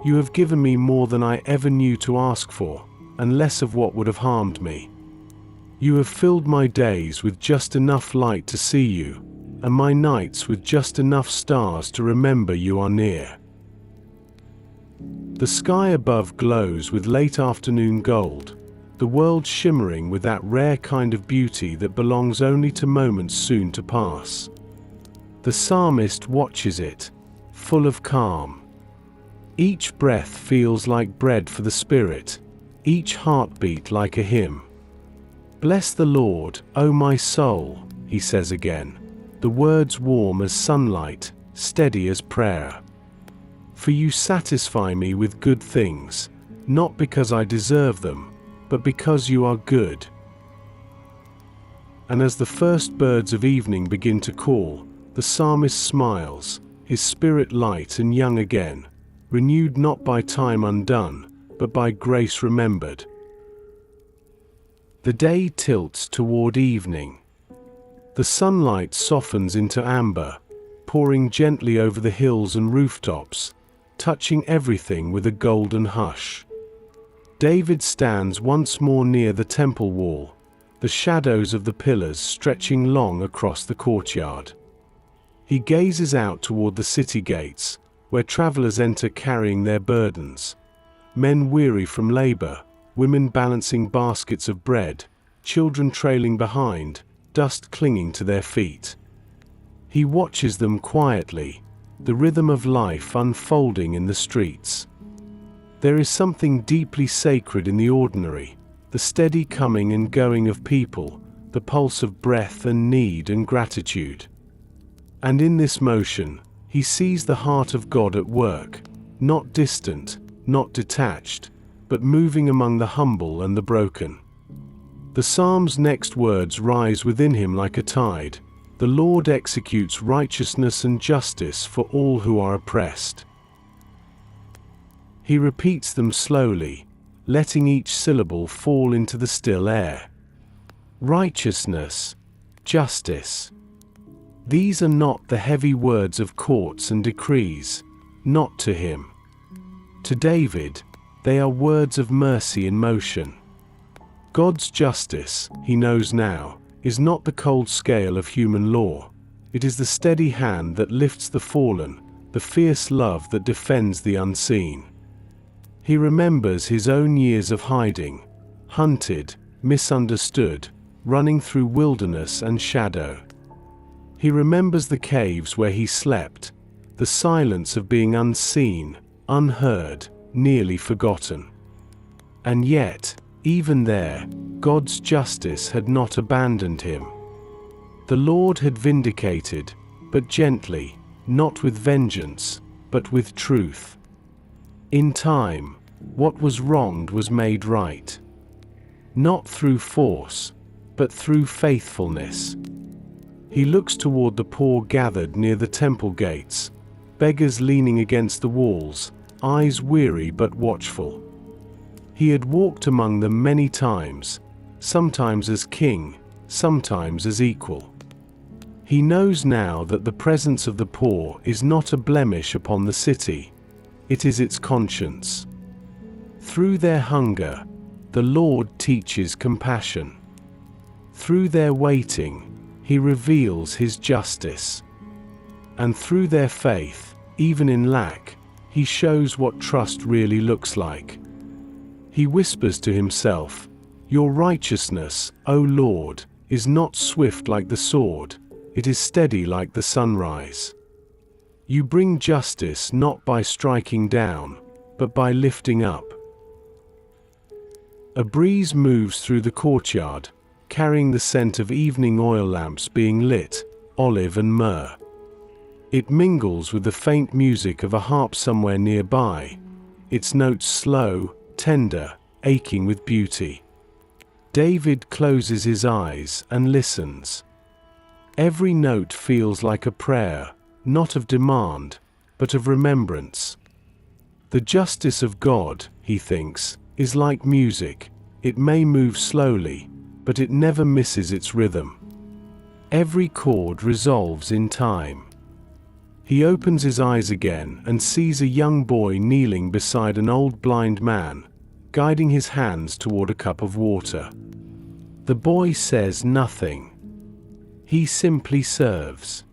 "You have given me more than I ever knew to ask for, and less of what would have harmed me. You have filled my days with just enough light to see you, and my nights with just enough stars to remember you are near." The sky above glows with late afternoon gold, the world shimmering with that rare kind of beauty that belongs only to moments soon to pass. The psalmist watches it, full of calm. Each breath feels like bread for the spirit, each heartbeat like a hymn. "Bless the Lord, O my soul," he says again, the words warm as sunlight, steady as prayer. "For you satisfy me with good things, not because I deserve them, but because you are good." And as the first birds of evening begin to call, the psalmist smiles, his spirit light and young again, renewed not by time undone, but by grace remembered. The day tilts toward evening. The sunlight softens into amber, pouring gently over the hills and rooftops, touching everything with a golden hush. David stands once more near the temple wall, the shadows of the pillars stretching long across the courtyard. He gazes out toward the city gates, where travelers enter carrying their burdens. Men weary from labor, women balancing baskets of bread, children trailing behind, dust clinging to their feet. He watches them quietly, the rhythm of life unfolding in the streets. There is something deeply sacred in the ordinary, the steady coming and going of people, the pulse of breath and need and gratitude. And in this motion, he sees the heart of God at work, not distant, not detached, but moving among the humble and the broken. The psalm's next words rise within him like a tide: "The Lord executes righteousness and justice for all who are oppressed." He repeats them slowly, letting each syllable fall into the still air. Righteousness, justice. These are not the heavy words of courts and decrees, not to him. To David, they are words of mercy in motion. God's justice, he knows now, is not the cold scale of human law. It is the steady hand that lifts the fallen, the fierce love that defends the unseen. He remembers his own years of hiding, hunted, misunderstood, running through wilderness and shadow. He remembers the caves where he slept, the silence of being unseen, unheard, nearly forgotten. And yet, even there, God's justice had not abandoned him. The Lord had vindicated, but gently, not with vengeance, but with truth. In time, what was wronged was made right. Not through force, but through faithfulness. He looks toward the poor gathered near the temple gates, beggars leaning against the walls, eyes weary but watchful. He had walked among them many times, sometimes as king, sometimes as equal. He knows now that the presence of the poor is not a blemish upon the city, it is its conscience. Through their hunger, the Lord teaches compassion. Through their waiting, He reveals His justice. And through their faith, even in lack, He shows what trust really looks like. He whispers to Himself, "Your righteousness, O Lord, is not swift like the sword, it is steady like the sunrise. You bring justice not by striking down, but by lifting up." A breeze moves through the courtyard, carrying the scent of evening oil lamps being lit, olive and myrrh. It mingles with the faint music of a harp somewhere nearby, its notes slow, tender, aching with beauty. David closes his eyes and listens. Every note feels like a prayer, not of demand, but of remembrance. The justice of God, he thinks, is like music. It may move slowly, but it never misses its rhythm. Every chord resolves in time. He opens his eyes again and sees a young boy kneeling beside an old blind man, guiding his hands toward a cup of water. The boy says nothing. He simply serves.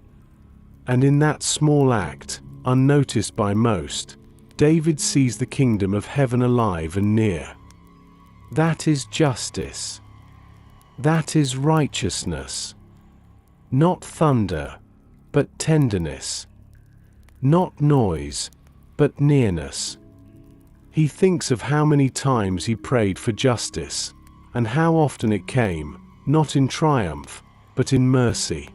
And in that small act, unnoticed by most, David sees the kingdom of heaven alive and near. That is justice. That is righteousness. Not thunder, but tenderness. Not noise, but nearness. He thinks of how many times he prayed for justice, and how often it came, not in triumph, but in mercy.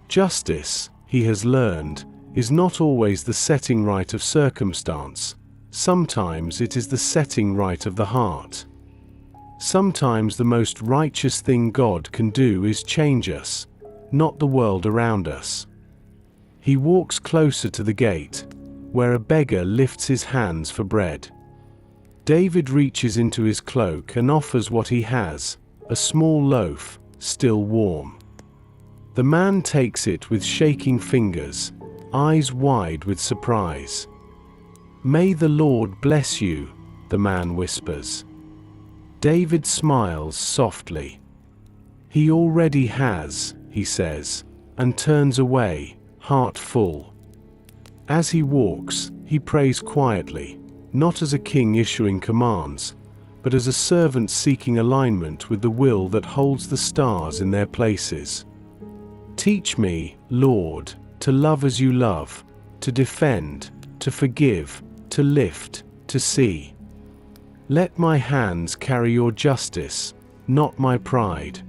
Justice, he has learned, is not always the setting right of circumstance. Sometimes it is the setting right of the heart. Sometimes the most righteous thing God can do is change us, not the world around us. He walks closer to the gate, where a beggar lifts his hands for bread. David reaches into his cloak and offers what he has, a small loaf, still warm. The man takes it with shaking fingers, eyes wide with surprise. "May the Lord bless you," the man whispers. David smiles softly. "He already has," he says, and turns away, heart full. As he walks, he prays quietly, not as a king issuing commands, but as a servant seeking alignment with the will that holds the stars in their places. "Teach me, Lord, to love as you love, to defend, to forgive, to lift, to see. Let my hands carry your justice, not my pride."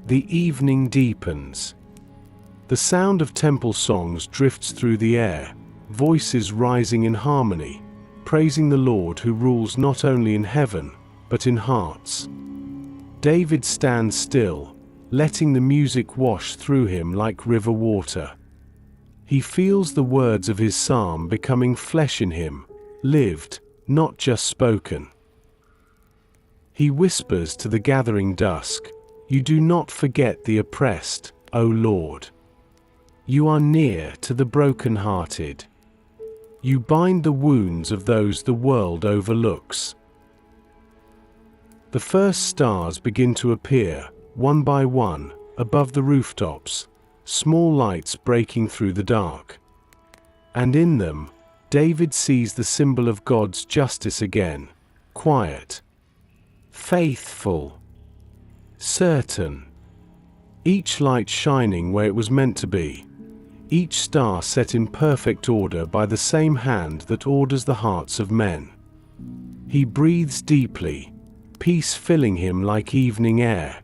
The evening deepens. The sound of temple songs drifts through the air, voices rising in harmony, praising the Lord who rules not only in heaven, but in hearts. David stands still, letting the music wash through him like river water. He feels the words of his psalm becoming flesh in him, lived, not just spoken. He whispers to the gathering dusk, "You do not forget the oppressed, O Lord. You are near to the broken-hearted. You bind the wounds of those the world overlooks." The first stars begin to appear, one by one, above the rooftops, small lights breaking through the dark. And in them, David sees the symbol of God's justice again, quiet, faithful, certain. Each light shining where it was meant to be, each star set in perfect order by the same hand that orders the hearts of men. He breathes deeply, peace filling him like evening air.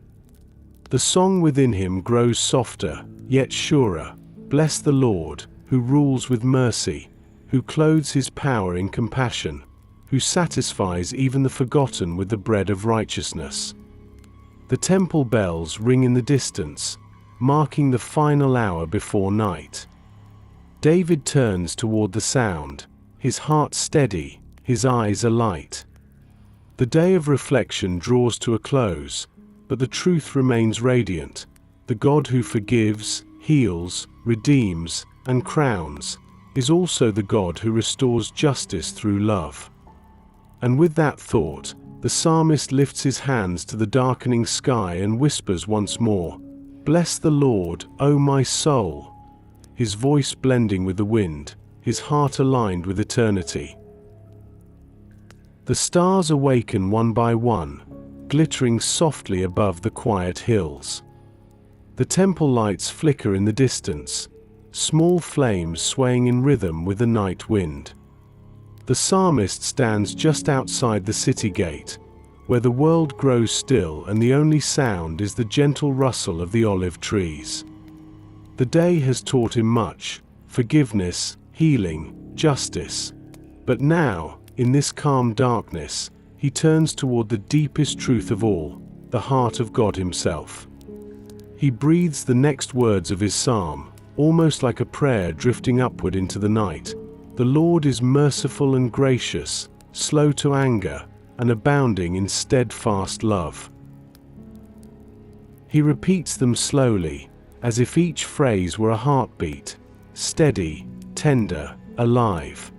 The song within him grows softer, yet surer. Bless the Lord, who rules with mercy, who clothes his power in compassion, who satisfies even the forgotten with the bread of righteousness. The temple bells ring in the distance, marking the final hour before night. David turns toward the sound, his heart steady, his eyes alight. The day of reflection draws to a close, but the truth remains radiant. The God who forgives, heals, redeems, and crowns is also the God who restores justice through love. And with that thought, the psalmist lifts his hands to the darkening sky and whispers once more, "Bless the Lord, O my soul," his voice blending with the wind, his heart aligned with eternity. The stars awaken one by one, glittering softly above the quiet hills. The temple lights flicker in the distance, small flames swaying in rhythm with the night wind. The psalmist stands just outside the city gate, where the world grows still and the only sound is the gentle rustle of the olive trees. The day has taught him much: forgiveness, healing, justice. But now, in this calm darkness, he turns toward the deepest truth of all, the heart of God himself. He breathes the next words of his psalm, almost like a prayer drifting upward into the night. The Lord is merciful and gracious, slow to anger, and abounding in steadfast love. He repeats them slowly, as if each phrase were a heartbeat, steady, tender, alive.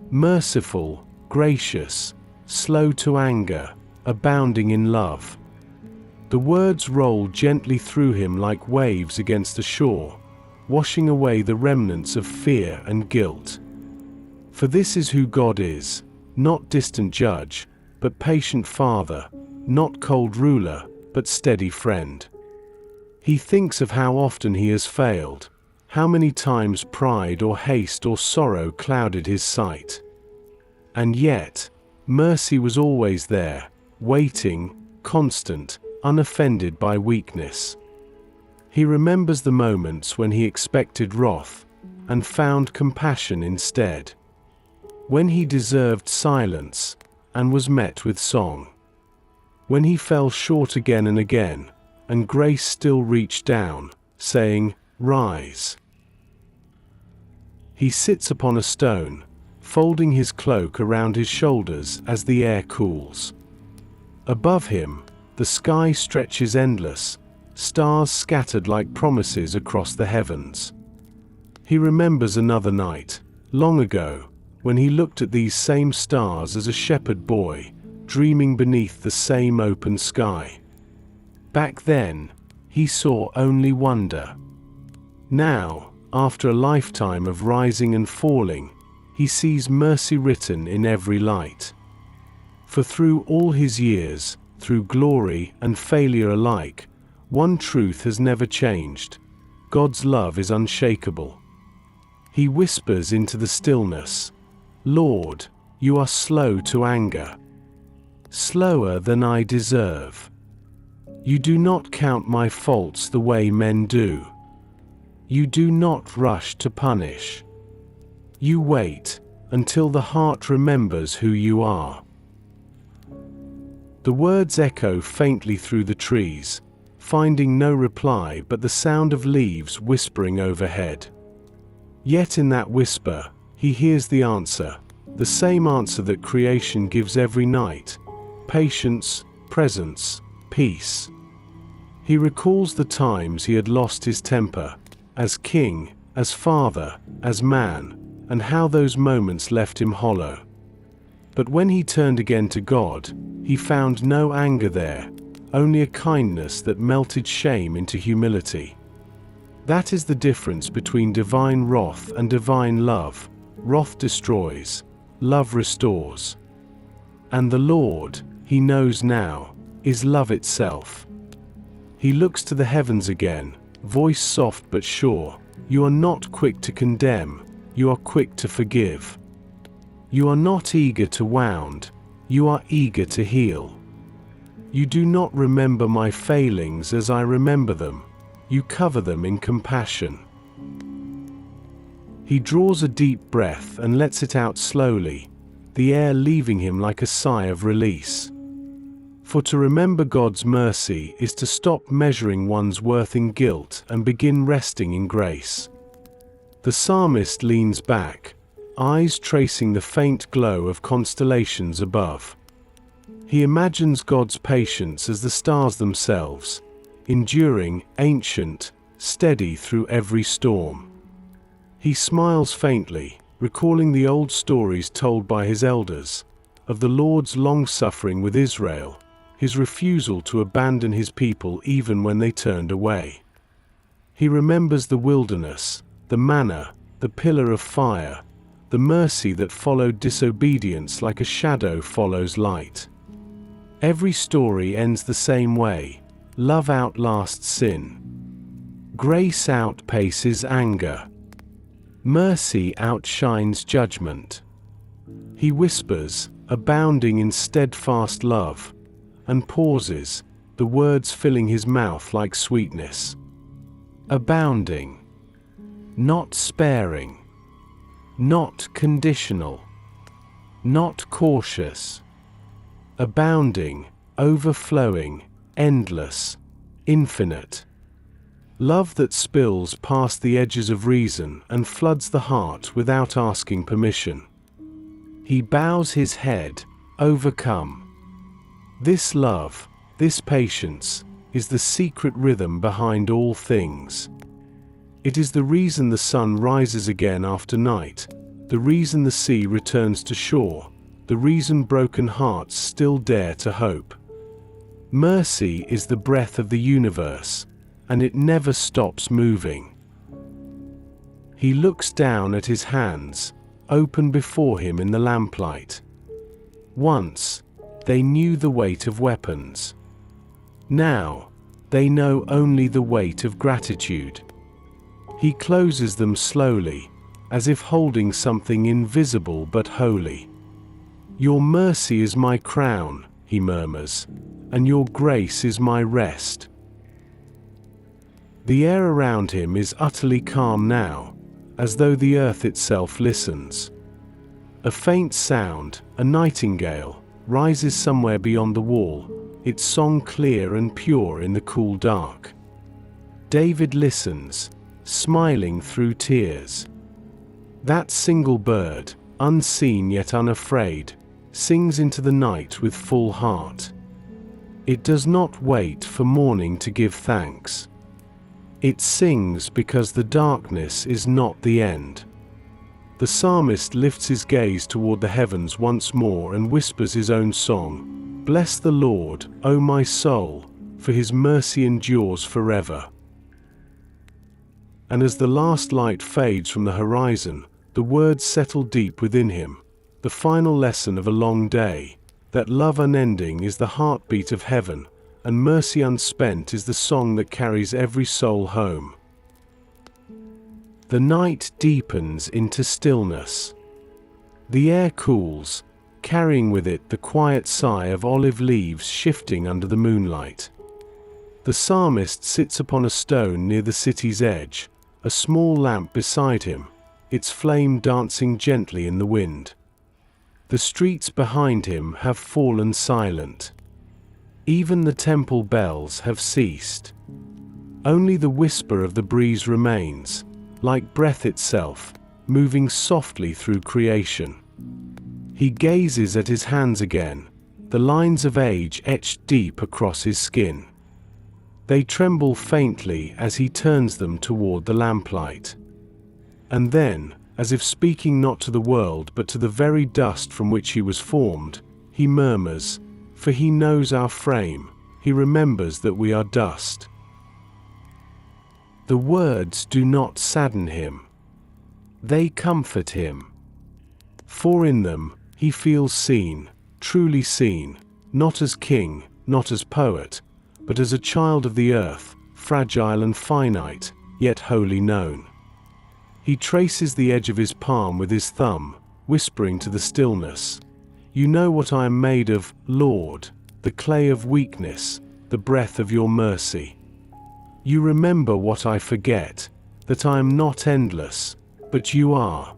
Merciful, gracious, slow to anger, abounding in love. The words roll gently through him like waves against the shore, washing away the remnants of fear and guilt. For this is who God is, not distant judge, but patient father, not cold ruler, but steady friend. He thinks of how often he has failed, how many times pride or haste or sorrow clouded his sight. And yet, mercy was always there, waiting, constant, unoffended by weakness. He remembers the moments when he expected wrath, and found compassion instead. When he deserved silence, and was met with song. When he fell short again and again, and grace still reached down, saying, "Rise." He sits upon a stone, folding his cloak around his shoulders as the air cools. Above him, the sky stretches endless, stars scattered like promises across the heavens. He remembers another night, long ago, when he looked at these same stars as a shepherd boy, dreaming beneath the same open sky. Back then, he saw only wonder. Now, after a lifetime of rising and falling, he sees mercy written in every light. For through all his years, through glory and failure alike, one truth has never changed: God's love is unshakable. He whispers into the stillness, "Lord, you are slow to anger, slower than I deserve. You do not count my faults the way men do. You do not rush to punish. You wait until the heart remembers who you are." The words echo faintly through the trees, finding no reply but the sound of leaves whispering overhead. Yet in that whisper, he hears the answer, the same answer that creation gives every night: patience, presence, peace. He recalls the times he had lost his temper, as king, as father, as man, and how those moments left him hollow. But when he turned again to God, he found no anger there, only a kindness that melted shame into humility. That is the difference between divine wrath and divine love. Wrath destroys, love restores. And the Lord, he knows now, is love itself. He looks to the heavens again, voice soft but sure: "You are not quick to condemn, you are quick to forgive. You are not eager to wound, you are eager to heal. You do not remember my failings as I remember them, you cover them in compassion." He draws a deep breath and lets it out slowly, the air leaving him like a sigh of release. For to remember God's mercy is to stop measuring one's worth in guilt and begin resting in grace. The psalmist leans back, eyes tracing the faint glow of constellations above. He imagines God's patience as the stars themselves, enduring, ancient, steady through every storm. He smiles faintly, recalling the old stories told by his elders, of the Lord's long-suffering with Israel, his refusal to abandon his people even when they turned away. He remembers the wilderness, the manna, the pillar of fire, the mercy that followed disobedience like a shadow follows light. Every story ends the same way: love outlasts sin. Grace outpaces anger. Mercy outshines judgment. He whispers, abounding in steadfast love, and pauses, the words filling his mouth like sweetness. Abounding. Not sparing. Not conditional. Not cautious. Abounding, overflowing, endless, infinite. Love that spills past the edges of reason and floods the heart without asking permission. He bows his head, overcome. This love, this patience, is the secret rhythm behind all things. It is the reason the sun rises again after night, the reason the sea returns to shore, the reason broken hearts still dare to hope. Mercy is the breath of the universe, and it never stops moving. He looks down at his hands, open before him in the lamplight. Once, they knew the weight of weapons. Now, they know only the weight of gratitude. He closes them slowly, as if holding something invisible but holy. Your mercy is my crown, he murmurs, and your grace is my rest. The air around him is utterly calm now, as though the earth itself listens. A faint sound, a nightingale, rises somewhere beyond the wall, its song clear and pure in the cool dark. David listens, smiling through tears. That single bird, unseen yet unafraid, sings into the night with full heart. It does not wait for morning to give thanks. It sings because the darkness is not the end. The psalmist lifts his gaze toward the heavens once more and whispers his own song, "Bless the Lord, O my soul, for his mercy endures forever." And as the last light fades from the horizon, the words settle deep within him, the final lesson of a long day, that love unending is the heartbeat of heaven, and mercy unspent is the song that carries every soul home. The night deepens into stillness. The air cools, carrying with it the quiet sigh of olive leaves shifting under the moonlight. The psalmist sits upon a stone near the city's edge, a small lamp beside him, its flame dancing gently in the wind. The streets behind him have fallen silent. Even the temple bells have ceased. Only the whisper of the breeze remains, like breath itself, moving softly through creation. He gazes at his hands again, the lines of age etched deep across his skin. They tremble faintly as he turns them toward the lamplight. And then, as if speaking not to the world but to the very dust from which he was formed, he murmurs, "For he knows our frame, he remembers that we are dust." The words do not sadden him. They comfort him. For in them, he feels seen, truly seen, not as king, not as poet, but as a child of the earth, fragile and finite, yet wholly known. He traces the edge of his palm with his thumb, whispering to the stillness, "You know what I am made of, Lord, the clay of weakness, the breath of your mercy. You remember what I forget, that I am not endless, but you are.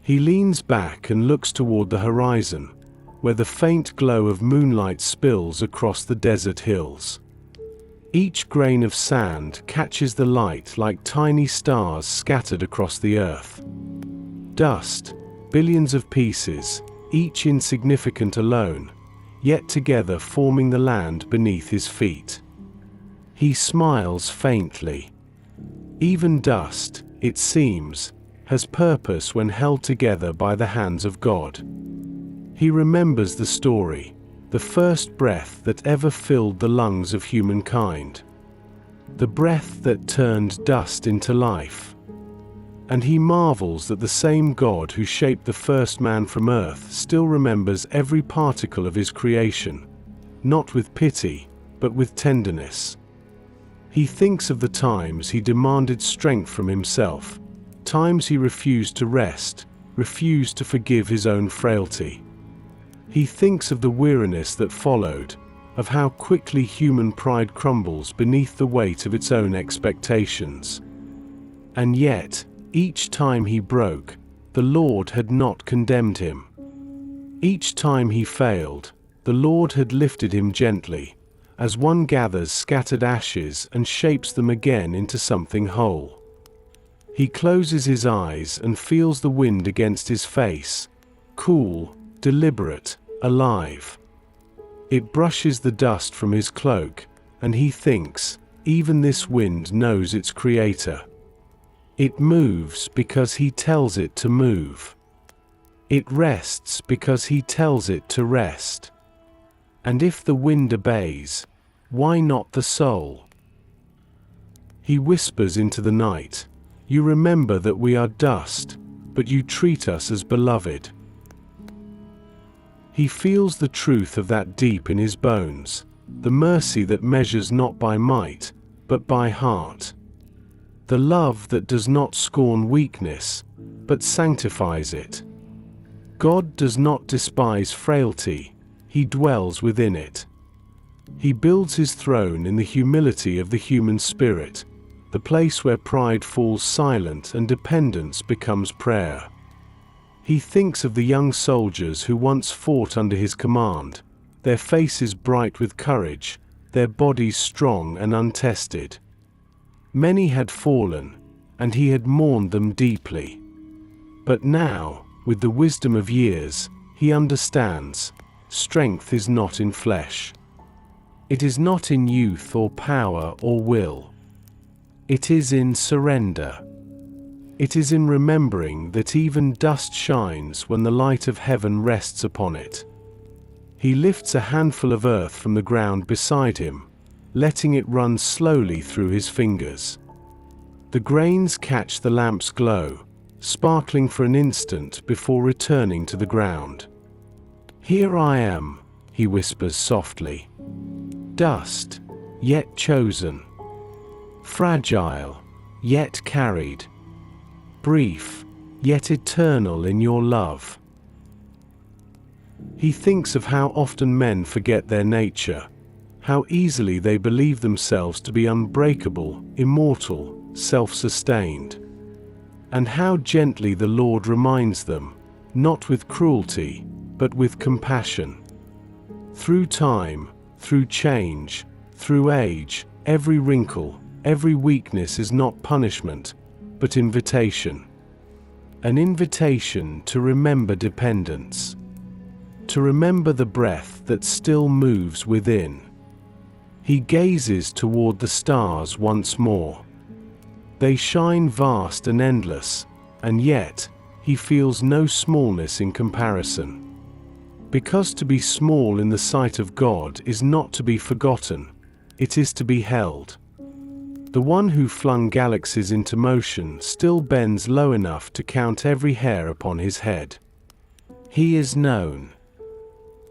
He leans back and looks toward the horizon, where the faint glow of moonlight spills across the desert hills. Each grain of sand catches the light like tiny stars scattered across the earth. Dust, billions of pieces, each insignificant alone, yet together forming the land beneath his feet. He smiles faintly. Even dust, it seems, has purpose when held together by the hands of God. He remembers the story, the first breath that ever filled the lungs of humankind. The breath that turned dust into life. And he marvels that the same God who shaped the first man from earth still remembers every particle of his creation, not with pity, but with tenderness. He thinks of the times he demanded strength from himself, times he refused to rest, refused to forgive his own frailty. He thinks of the weariness that followed, of how quickly human pride crumbles beneath the weight of its own expectations. And yet, each time he broke, the Lord had not condemned him. Each time he failed, the Lord had lifted him gently, as one gathers scattered ashes and shapes them again into something whole. He closes his eyes and feels the wind against his face, cool, deliberate, alive. It brushes the dust from his cloak, and he thinks, even this wind knows its creator. It moves because he tells it to move. It rests because he tells it to rest. And if the wind obeys, why not the soul? He whispers into the night, "You remember that we are dust, but you treat us as beloved." He feels the truth of that deep in his bones, the mercy that measures not by might, but by heart. The love that does not scorn weakness, but sanctifies it. God does not despise frailty, he dwells within it. He builds his throne in the humility of the human spirit, the place where pride falls silent and dependence becomes prayer. He thinks of the young soldiers who once fought under his command, their faces bright with courage, their bodies strong and untested. Many had fallen, and he had mourned them deeply. But now, with the wisdom of years, he understands, strength is not in flesh. It is not in youth or power or will. It is in surrender. It is in remembering that even dust shines when the light of heaven rests upon it. He lifts a handful of earth from the ground beside him, letting it run slowly through his fingers. The grains catch the lamp's glow, sparkling for an instant before returning to the ground. "Here I am," he whispers softly. "Dust, yet chosen. Fragile, yet carried. Brief, yet eternal in your love." He thinks of how often men forget their nature, how easily they believe themselves to be unbreakable, immortal, self-sustained, and how gently the Lord reminds them, not with cruelty, but with compassion. Through time, through change, through age, every wrinkle, every weakness is not punishment, but invitation. An invitation to remember dependence. To remember the breath that still moves within. He gazes toward the stars once more. They shine vast and endless, and yet, he feels no smallness in comparison. Because to be small in the sight of God is not to be forgotten, it is to be held. The one who flung galaxies into motion still bends low enough to count every hair upon his head. He is known.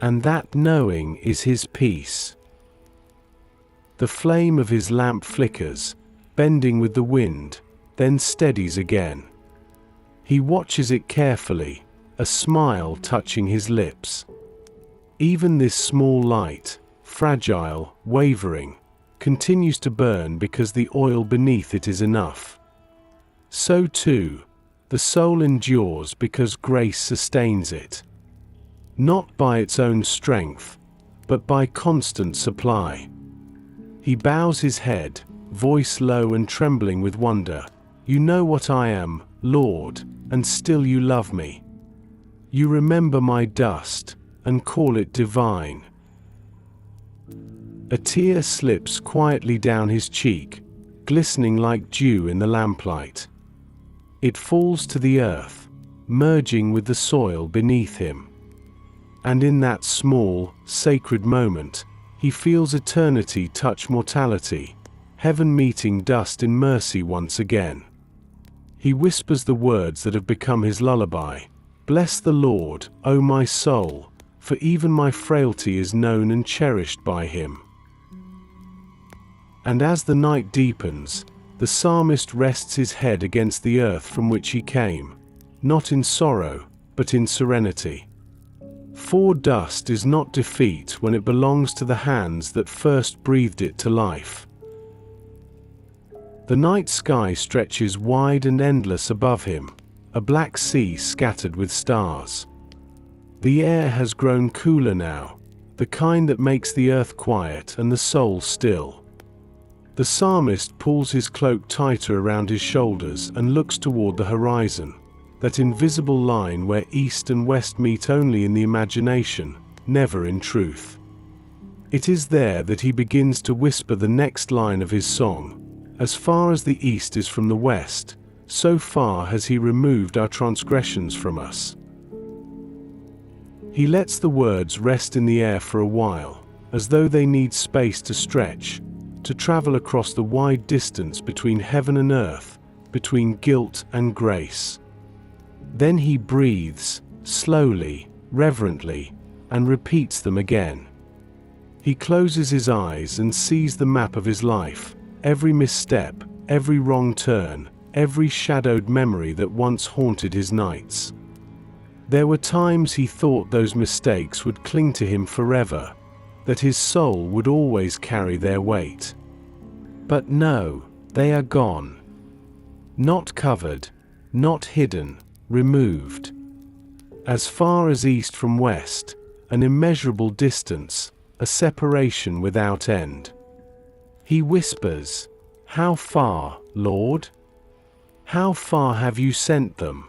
And that knowing is his peace. The flame of his lamp flickers, bending with the wind, then steadies again. He watches it carefully, a smile touching his lips. Even this small light, fragile, wavering, continues to burn because the oil beneath it is enough. so too, the soul endures because grace sustains it. Not by its own strength, but by constant supply. He bows his head, voice low and trembling with wonder. You know what I am, Lord, and still you love me. You remember my dust, and call it divine. A tear slips quietly down his cheek, glistening like dew in the lamplight. It falls to the earth, merging with the soil beneath him. And in that small, sacred moment, he feels eternity touch mortality, heaven meeting dust in mercy once again. He whispers the words that have become his lullaby. Bless the Lord, O my soul, for even my frailty is known and cherished by him. And as the night deepens, the psalmist rests his head against the earth from which he came, not in sorrow, but in serenity. For dust is not defeat when it belongs to the hands that first breathed it to life. The night sky stretches wide and endless above him, a black sea scattered with stars. The air has grown cooler now, the kind that makes the earth quiet and the soul still. The psalmist pulls his cloak tighter around his shoulders and looks toward the horizon, that invisible line where east and west meet only in the imagination, never in truth. It is there that he begins to whisper the next line of his song. As far as the east is from the west, so far has he removed our transgressions from us. He lets the words rest in the air for a while, as though they need space to stretch, to travel across the wide distance between heaven and earth, between guilt and grace. Then he breathes, slowly, reverently, and repeats them again. He closes his eyes and sees the map of his life, every misstep, every wrong turn, every shadowed memory that once haunted his nights. There were times he thought those mistakes would cling to him forever, that his soul would always carry their weight. But no, they are gone. Not covered, not hidden, removed. As far as east from west, an immeasurable distance, a separation without end. He whispers, "How far, Lord? How far have you sent them?"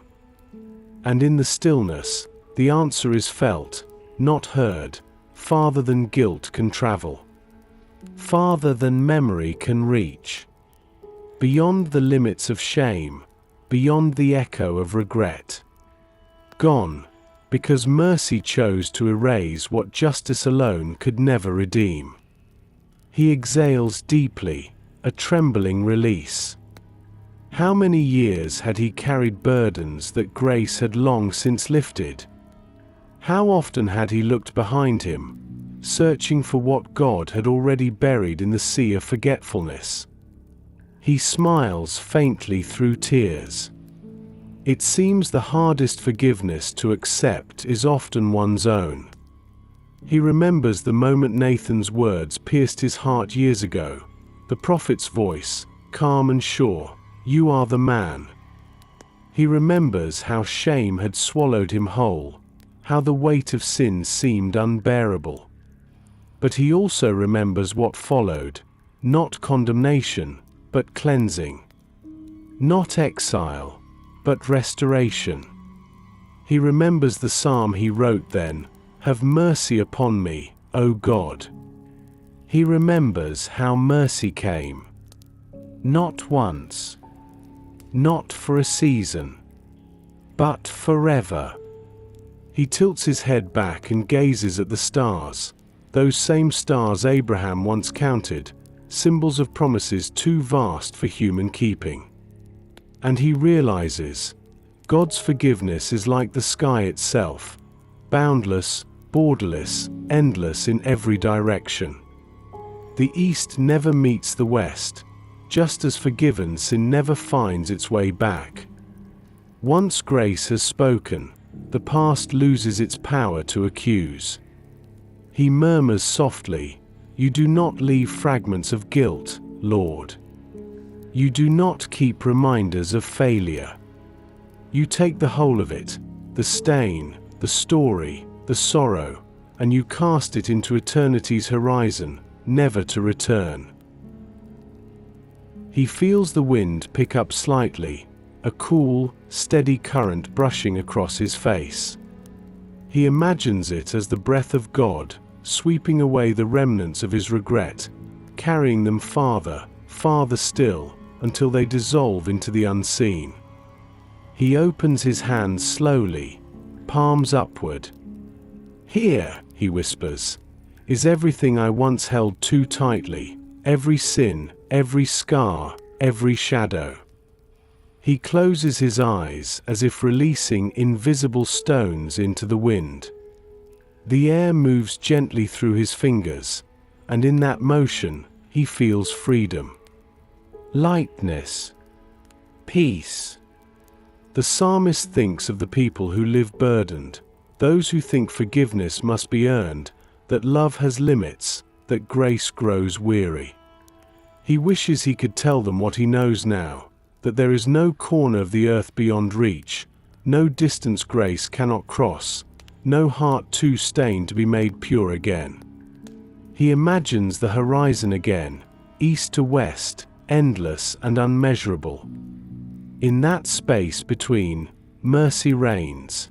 And in the stillness, the answer is felt, not heard, farther than guilt can travel, farther than memory can reach, beyond the limits of shame, beyond the echo of regret. Gone, because mercy chose to erase what justice alone could never redeem. He exhales deeply, a trembling release. How many years had he carried burdens that grace had long since lifted? How often had he looked behind him, searching for what God had already buried in the sea of forgetfulness? He smiles faintly through tears. It seems the hardest forgiveness to accept is often one's own. He remembers the moment Nathan's words pierced his heart years ago, the prophet's voice, calm and sure, "You are the man." He remembers how shame had swallowed him whole, how the weight of sin seemed unbearable. But he also remembers what followed, not condemnation, but cleansing. Not exile, but restoration. He remembers the psalm he wrote then, "Have mercy upon me, O God." He remembers how mercy came. Not once. Not for a season. But forever. He tilts his head back and gazes at the stars, those same stars Abraham once counted, symbols of promises too vast for human keeping. And he realizes, God's forgiveness is like the sky itself, boundless, borderless, endless in every direction. The east never meets the west, just as forgiven sin never finds its way back. Once grace has spoken, the past loses its power to accuse. He murmurs softly, "You do not leave fragments of guilt, Lord. You do not keep reminders of failure. You take the whole of it, the stain, the story, the sorrow, and you cast it into eternity's horizon, never to return. He feels the wind pick up slightly, a cool, steady current brushing across his face. He imagines it as the breath of God, sweeping away the remnants of his regret, carrying them farther, farther still, until they dissolve into the unseen. He opens his hands slowly, palms upward. "Here," he whispers, "is everything I once held too tightly, every sin, every scar, every shadow." He closes his eyes as if releasing invisible stones into the wind. The air moves gently through his fingers, and in that motion, he feels freedom. Lightness. Peace. The psalmist thinks of the people who live burdened, those who think forgiveness must be earned, that love has limits, that grace grows weary. He wishes he could tell them what he knows now, that there is no corner of the earth beyond reach, no distance grace cannot cross, no heart too stained to be made pure again. He imagines the horizon again, east to west, endless and unmeasurable. In that space between, mercy reigns.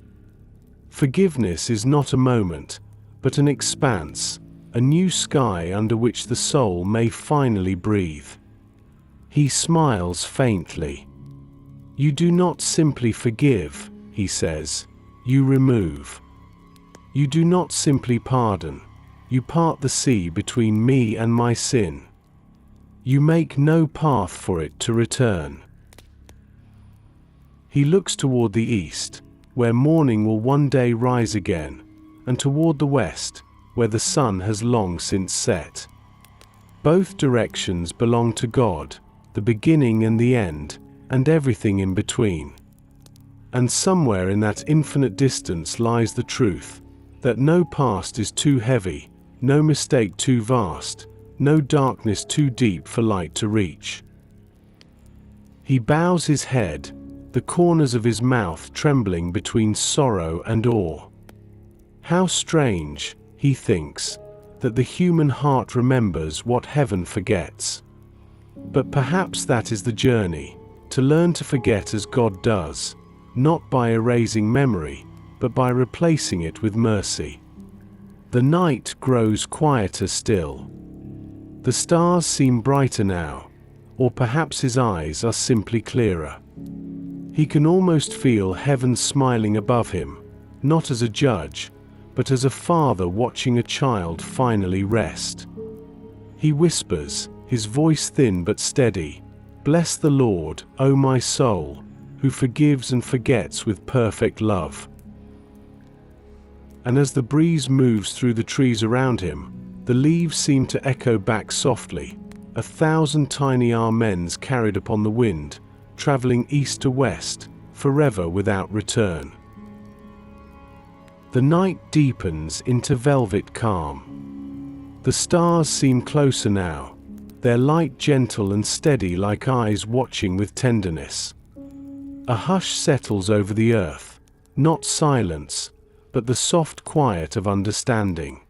Forgiveness is not a moment, but an expanse, a new sky under which the soul may finally breathe. He smiles faintly. "You do not simply forgive," he says, "you remove. You do not simply pardon, you part the sea between me and my sin. You make no path for it to return." He looks toward the east, where morning will one day rise again, and toward the west, where the sun has long since set. Both directions belong to God, the beginning and the end, and everything in between. And somewhere in that infinite distance lies the truth, that no past is too heavy, no mistake too vast, no darkness too deep for light to reach. He bows his head, the corners of his mouth trembling between sorrow and awe. How strange, he thinks, that the human heart remembers what heaven forgets. But perhaps that is the journey, to learn to forget as God does, not by erasing memory, but by replacing it with mercy. The night grows quieter still. The stars seem brighter now, or perhaps his eyes are simply clearer. He can almost feel heaven smiling above him, not as a judge, but as a father watching a child finally rest. He whispers, his voice thin but steady, "Bless the Lord, O my soul, who forgives and forgets with perfect love." And as the breeze moves through the trees around him, the leaves seem to echo back softly, 1,000 tiny amens carried upon the wind, traveling east to west, forever without return. The night deepens into velvet calm. The stars seem closer now, their light gentle and steady like eyes watching with tenderness. A hush settles over the earth, not silence, but the soft quiet of understanding.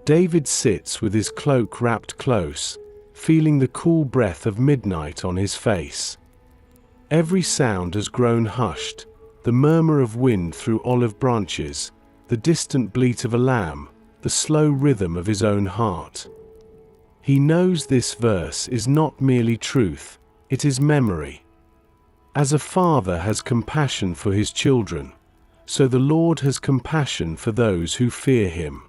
David sits with his cloak wrapped close, feeling the cool breath of midnight on his face. Every sound has grown hushed, the murmur of wind through olive branches, the distant bleat of a lamb, the slow rhythm of his own heart. He knows this verse is not merely truth, it is memory. As a father has compassion for his children, so the Lord has compassion for those who fear him.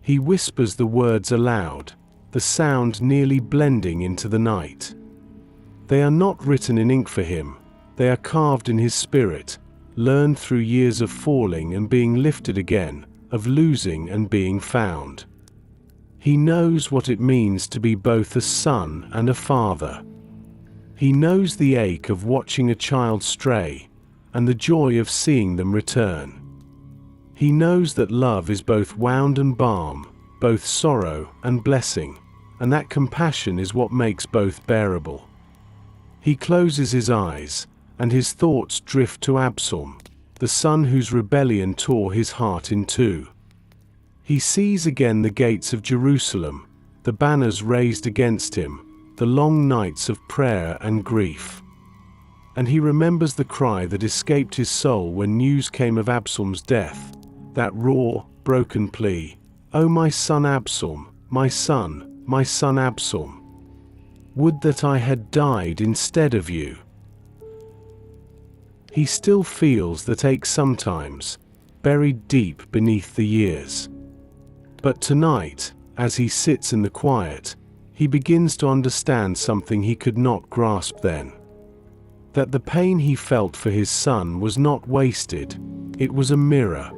He whispers the words aloud, the sound nearly blending into the night. They are not written in ink for him, they are carved in his spirit, learned through years of falling and being lifted again, of losing and being found. He knows what it means to be both a son and a father. He knows the ache of watching a child stray, and the joy of seeing them return. He knows that love is both wound and balm, both sorrow and blessing, and that compassion is what makes both bearable. He closes his eyes, and his thoughts drift to Absalom, the son whose rebellion tore his heart in two. He sees again the gates of Jerusalem, the banners raised against him, the long nights of prayer and grief. And he remembers the cry that escaped his soul when news came of Absalom's death, that raw, broken plea, "Oh, my son Absalom, my son Absalom. Would that I had died instead of you." He still feels that ache sometimes, buried deep beneath the years. But tonight, as he sits in the quiet, he begins to understand something he could not grasp then. That the pain he felt for his son was not wasted, it was a mirror.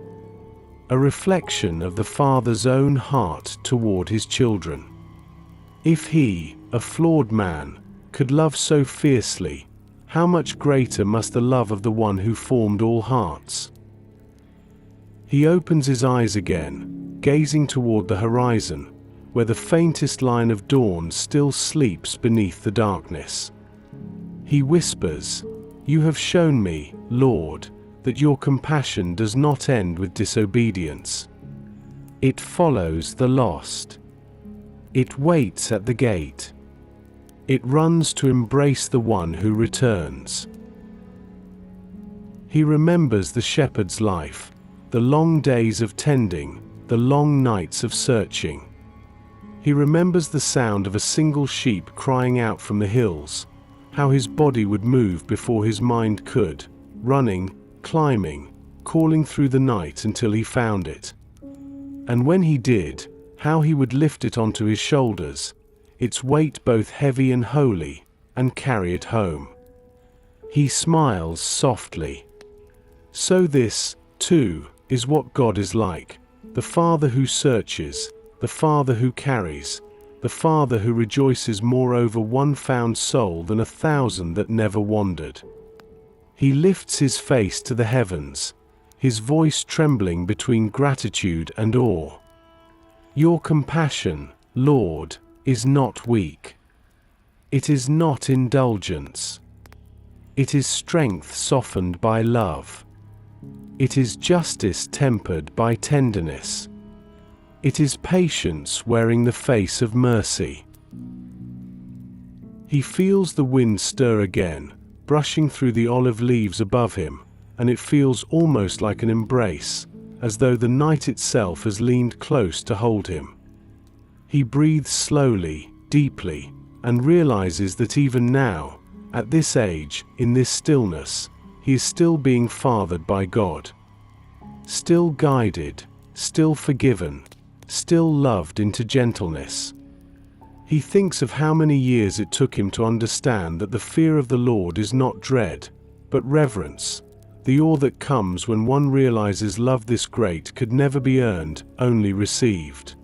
A reflection of the father's own heart toward his children. If he, a flawed man, could love so fiercely, how much greater must the love of the one who formed all hearts? He opens his eyes again, gazing toward the horizon, where the faintest line of dawn still sleeps beneath the darkness. He whispers, "You have shown me, Lord, that your compassion does not end with disobedience. It follows the lost. It waits at the gate. It runs to embrace the one who returns." He remembers the shepherd's life, the long days of tending, the long nights of searching. He remembers the sound of a single sheep crying out from the hills, how his body would move before his mind could, running, climbing, calling through the night until he found it. And when he did, how he would lift it onto his shoulders, its weight both heavy and holy, and carry it home. He smiles softly. So this, too, is what God is like, the Father who searches, the Father who carries, the Father who rejoices more over one found soul than 1,000 that never wandered. He lifts his face to the heavens, his voice trembling between gratitude and awe. Your compassion, Lord, is not weak. It is not indulgence. It is strength softened by love. It is justice tempered by tenderness. It is patience wearing the face of mercy. He feels the wind stir again, brushing through the olive leaves above him, and it feels almost like an embrace, as though the night itself has leaned close to hold him. He breathes slowly, deeply, and realizes that even now, at this age, in this stillness, he is still being fathered by God. Still guided, still forgiven, still loved into gentleness. He thinks of how many years it took him to understand that the fear of the Lord is not dread, but reverence, the awe that comes when one realizes love this great could never be earned, only received.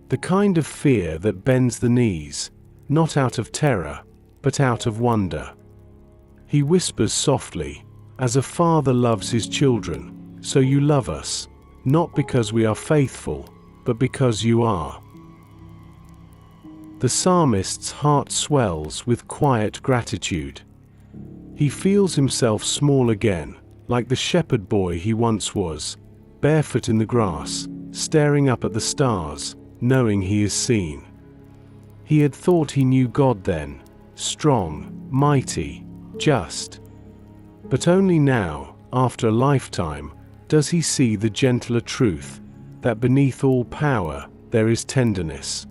The kind of fear that bends the knees, not out of terror, but out of wonder. He whispers softly, "As a father loves his children, so you love us, not because we are faithful, but because you are." The psalmist's heart swells with quiet gratitude. He feels himself small again, like the shepherd boy he once was, barefoot in the grass, staring up at the stars, knowing he is seen. He had thought he knew God then, strong, mighty, just. But only now, after a lifetime, does he see the gentler truth, that beneath all power, there is tenderness.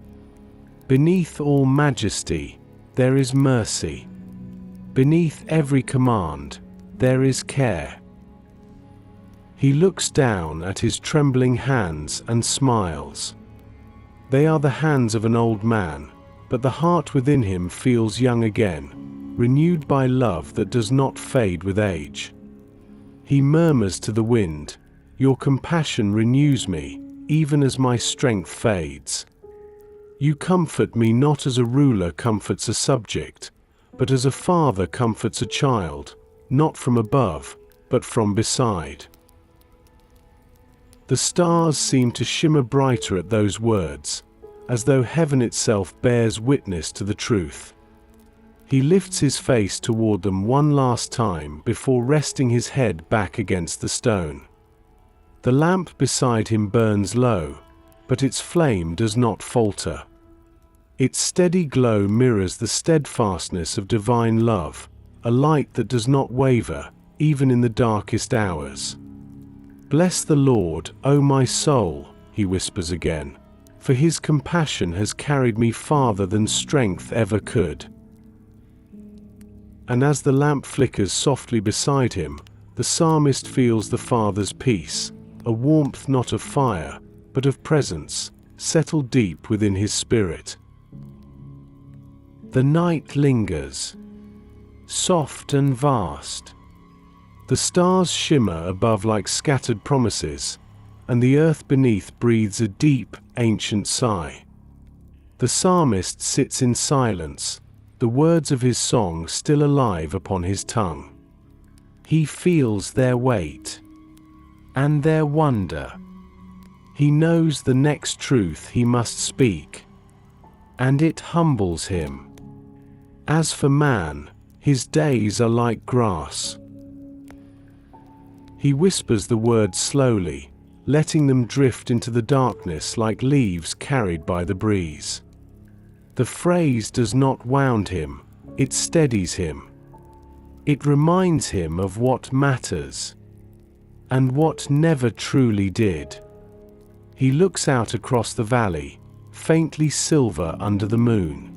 Beneath all majesty, there is mercy. Beneath every command, there is care. He looks down at his trembling hands and smiles. They are the hands of an old man, but the heart within him feels young again, renewed by love that does not fade with age. He murmurs to the wind, "Your compassion renews me, even as my strength fades. You comfort me not as a ruler comforts a subject, but as a father comforts a child, not from above, but from beside." The stars seem to shimmer brighter at those words, as though heaven itself bears witness to the truth. He lifts his face toward them one last time before resting his head back against the stone. The lamp beside him burns low, but its flame does not falter. Its steady glow mirrors the steadfastness of divine love, a light that does not waver, even in the darkest hours. "Bless the Lord, O my soul," he whispers again, "for his compassion has carried me farther than strength ever could." And as the lamp flickers softly beside him, the psalmist feels the Father's peace, a warmth not of fire, but of presence, settled deep within his spirit. The night lingers, soft and vast. The stars shimmer above like scattered promises, and the earth beneath breathes a deep, ancient sigh. The psalmist sits in silence, the words of his song still alive upon his tongue. He feels their weight and their wonder. He knows the next truth he must speak, and it humbles him. As for man, his days are like grass. He whispers the words slowly, letting them drift into the darkness like leaves carried by the breeze. The phrase does not wound him, it steadies him. It reminds him of what matters, and what never truly did. He looks out across the valley, faintly silver under the moon.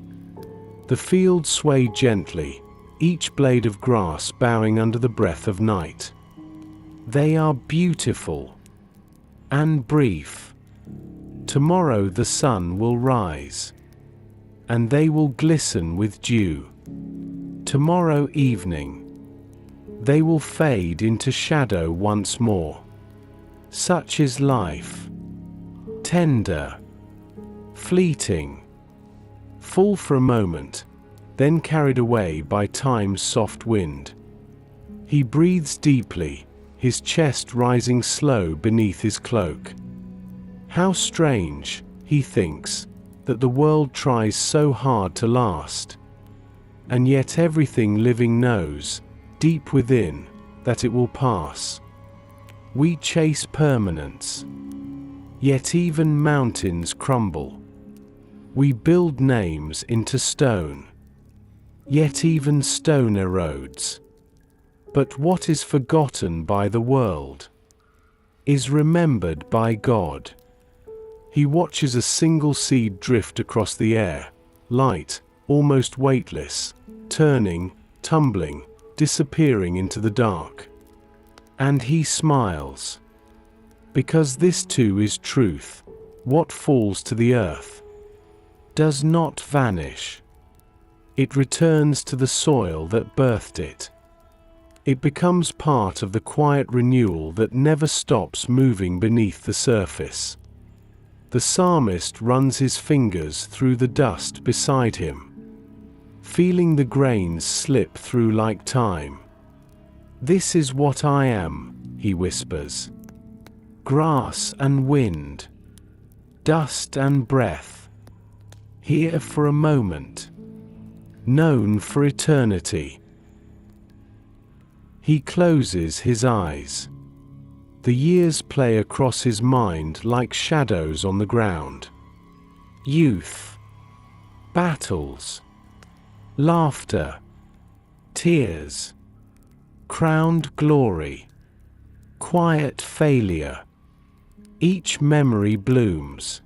The fields sway gently, each blade of grass bowing under the breath of night. They are beautiful and brief. Tomorrow the sun will rise, and they will glisten with dew. Tomorrow evening, they will fade into shadow once more. Such is life. Tender, fleeting, full for a moment, then carried away by time's soft wind. He breathes deeply, his chest rising slow beneath his cloak. How strange, he thinks, that the world tries so hard to last. And yet everything living knows, deep within, that it will pass. We chase permanence. Yet even mountains crumble. We build names into stone. Yet even stone erodes. But what is forgotten by the world is remembered by God. He watches a single seed drift across the air, light, almost weightless, turning, tumbling, disappearing into the dark. And he smiles. Because this too is truth. What falls to the earth does not vanish. It returns to the soil that birthed it. It becomes part of the quiet renewal that never stops moving beneath the surface. The psalmist runs his fingers through the dust beside him, feeling the grains slip through like time. "This is what I am," he whispers. "Grass and wind, dust and breath, here for a moment, known for eternity." He closes his eyes. The years play across his mind like shadows on the ground. Youth, battles, laughter, tears, crowned glory, quiet failure. Each memory blooms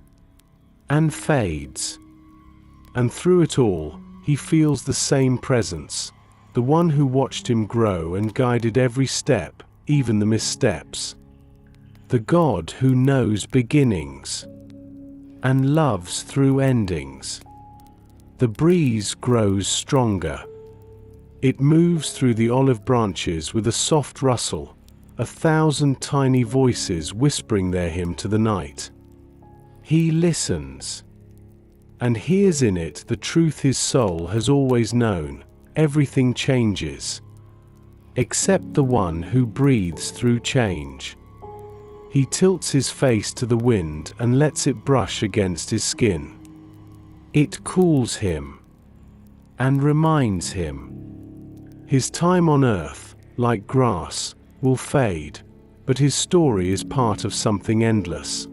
and fades. And through it all, he feels the same presence, the one who watched him grow and guided every step, even the missteps. The God who knows beginnings and loves through endings. The breeze grows stronger. It moves through the olive branches with a soft rustle, 1,000 tiny voices whispering their hymn to the night. He listens, and hears in it the truth his soul has always known: everything changes, except the one who breathes through change. He tilts his face to the wind and lets it brush against his skin. It cools him and reminds him. His time on earth, like grass, will fade, but his story is part of something endless.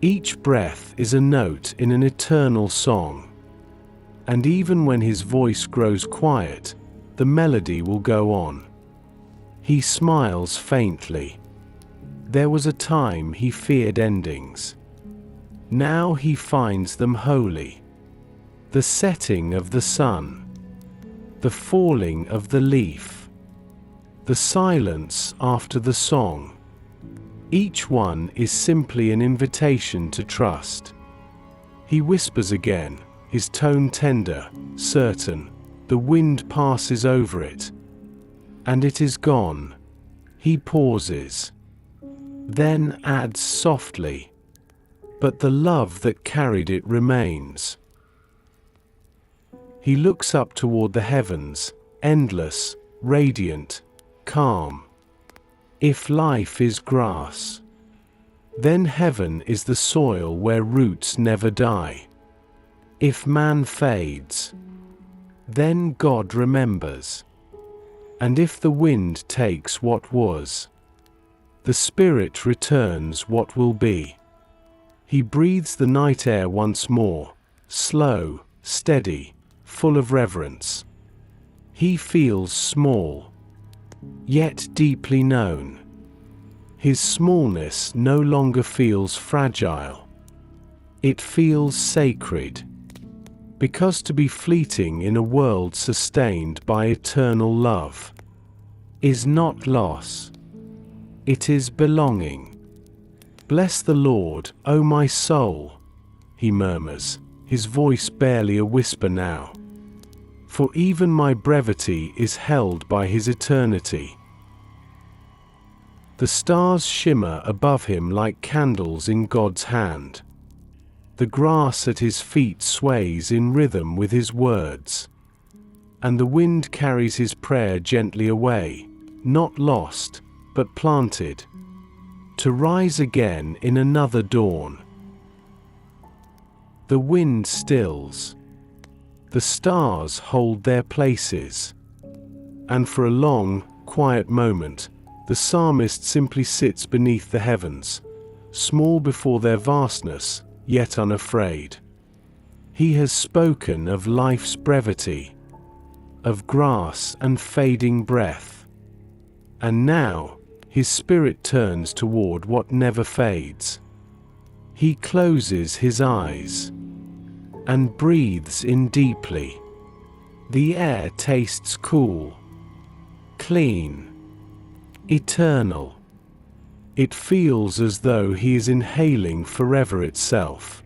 Each breath is a note in an eternal song. And even when his voice grows quiet, the melody will go on. He smiles faintly. There was a time he feared endings. Now he finds them holy. The setting of the sun, the falling of the leaf, the silence after the song. Each one is simply an invitation to trust. He whispers again, his tone tender, certain. The wind passes over it, and it is gone. He pauses, then adds softly, but the love that carried it remains. He looks up toward the heavens, endless, radiant, calm. If life is grass, then heaven is the soil where roots never die. If man fades, then God remembers. And if the wind takes what was, the spirit returns what will be. He breathes the night air once more, slow, steady, full of reverence. He feels small, yet deeply known. His smallness no longer feels fragile. It feels sacred. Because to be fleeting in a world sustained by eternal love is not loss. It is belonging. Bless the Lord, O my soul, he murmurs, his voice barely a whisper now. For even my brevity is held by his eternity. The stars shimmer above him like candles in God's hand. The grass at his feet sways in rhythm with his words. And the wind carries his prayer gently away, not lost, but planted, to rise again in another dawn. The wind stills. The stars hold their places. And for a long, quiet moment, the psalmist simply sits beneath the heavens, small before their vastness, yet unafraid. He has spoken of life's brevity, of grass and fading breath. And now, his spirit turns toward what never fades. He closes his eyes and breathes in deeply. The air tastes cool, clean, eternal. It feels as though he is inhaling forever itself.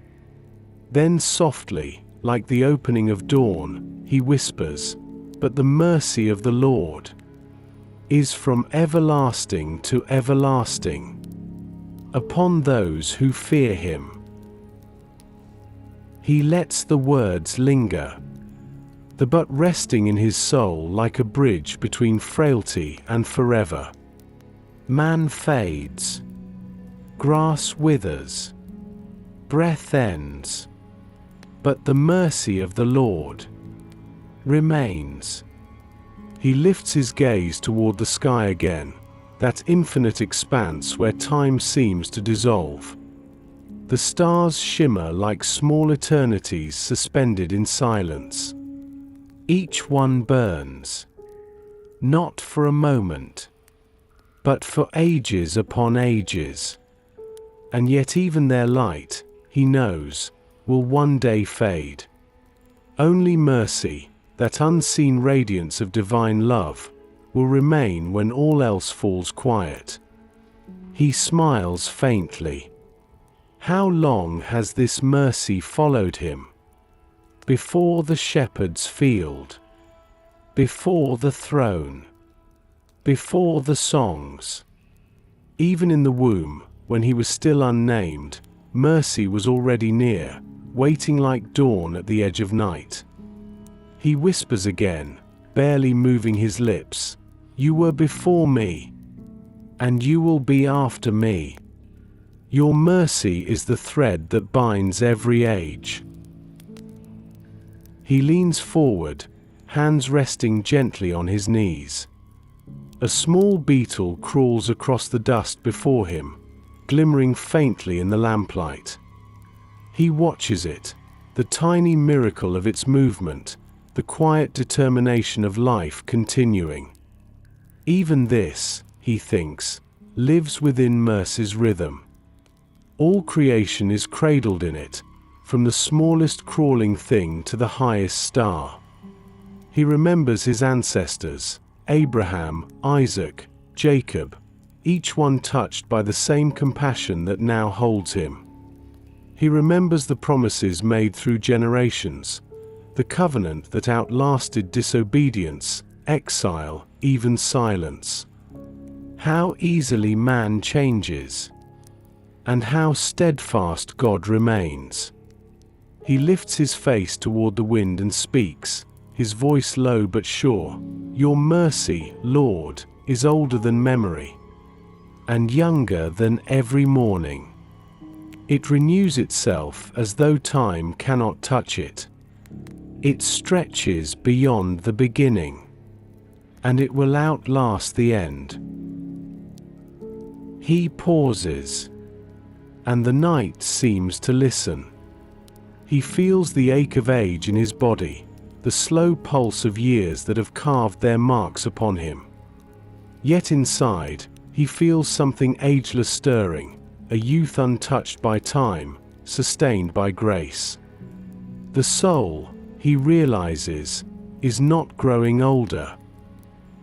Then softly, like the opening of dawn, he whispers, "But the mercy of the Lord is from everlasting to everlasting upon those who fear him." He lets the words linger, the but resting in his soul like a bridge between frailty and forever. Man fades, grass withers, breath ends, but the mercy of the Lord remains. He lifts his gaze toward the sky again, that infinite expanse where time seems to dissolve. The stars shimmer like small eternities suspended in silence. Each one burns, not for a moment, but for ages upon ages. And yet even their light, he knows, will one day fade. Only mercy, that unseen radiance of divine love, will remain when all else falls quiet. He smiles faintly. How long has this mercy followed him? Before the shepherd's field, before the throne, before the songs. Even in the womb, when he was still unnamed, mercy was already near, waiting like dawn at the edge of night. He whispers again, barely moving his lips, "You were before me, and you will be after me. Your mercy is the thread that binds every age." He leans forward, hands resting gently on his knees. A small beetle crawls across the dust before him, glimmering faintly in the lamplight. He watches it, the tiny miracle of its movement, the quiet determination of life continuing. Even this, he thinks, lives within Mercy's rhythm. All creation is cradled in it, from the smallest crawling thing to the highest star. He remembers his ancestors, Abraham, Isaac, Jacob, each one touched by the same compassion that now holds him. He remembers the promises made through generations, the covenant that outlasted disobedience, exile, even silence. How easily man changes, and how steadfast God remains. He lifts his face toward the wind and speaks, his voice low but sure. Your mercy, Lord, is older than memory, and younger than every morning. It renews itself as though time cannot touch it. It stretches beyond the beginning, and it will outlast the end. He pauses, and the night seems to listen. He feels the ache of age in his body, the slow pulse of years that have carved their marks upon him. Yet inside, he feels something ageless stirring, a youth untouched by time, sustained by grace. The soul, he realizes, is not growing older.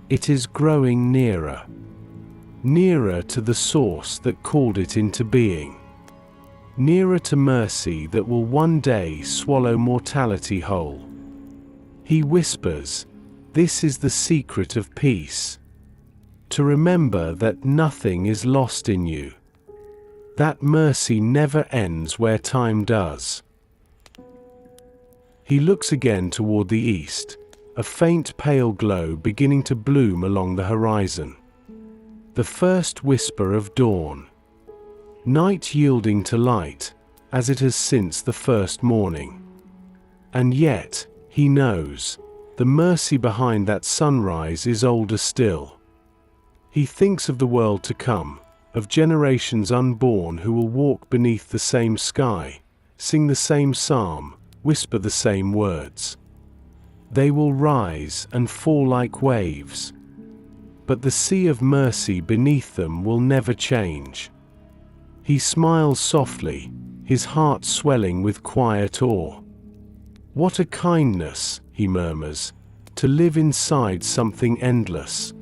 It is growing nearer. Nearer to the source that called it into being. Nearer to mercy that will one day swallow mortality whole. He whispers, "This is the secret of peace. To remember that nothing is lost in you. That mercy never ends where time does." He looks again toward the east, a faint pale glow beginning to bloom along the horizon. The first whisper of dawn. Night yielding to light, as it has since the first morning. And yet, he knows, the mercy behind that sunrise is older still. He thinks of the world to come, of generations unborn who will walk beneath the same sky, sing the same psalm, whisper the same words. They will rise and fall like waves. But the sea of mercy beneath them will never change. He smiles softly, his heart swelling with quiet awe. What a kindness, he murmurs, to live inside something endless.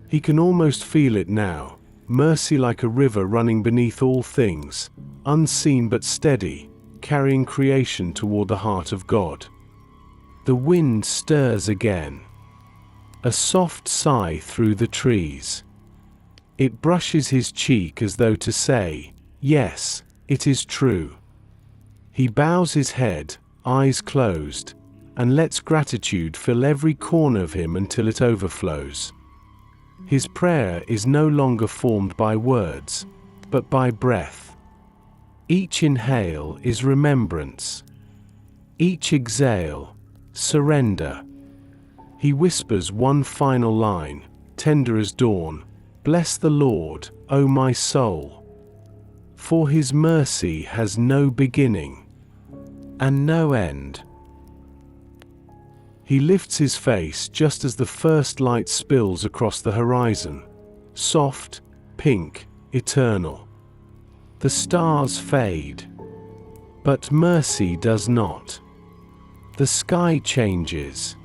He can almost feel it now, mercy like a river running beneath all things, unseen but steady, carrying creation toward the heart of God. The wind stirs again. A soft sigh through the trees. It brushes his cheek as though to say, "Yes, it is true." He bows his head, eyes closed, and lets gratitude fill every corner of him until it overflows. His prayer is no longer formed by words, but by breath. Each inhale is remembrance. Each exhale, surrender. He whispers one final line, tender as dawn, "Bless the Lord, O my soul. For his mercy has no beginning, and no end." He lifts his face just as the first light spills across the horizon. Soft, pink, eternal. The stars fade. But mercy does not. The sky changes.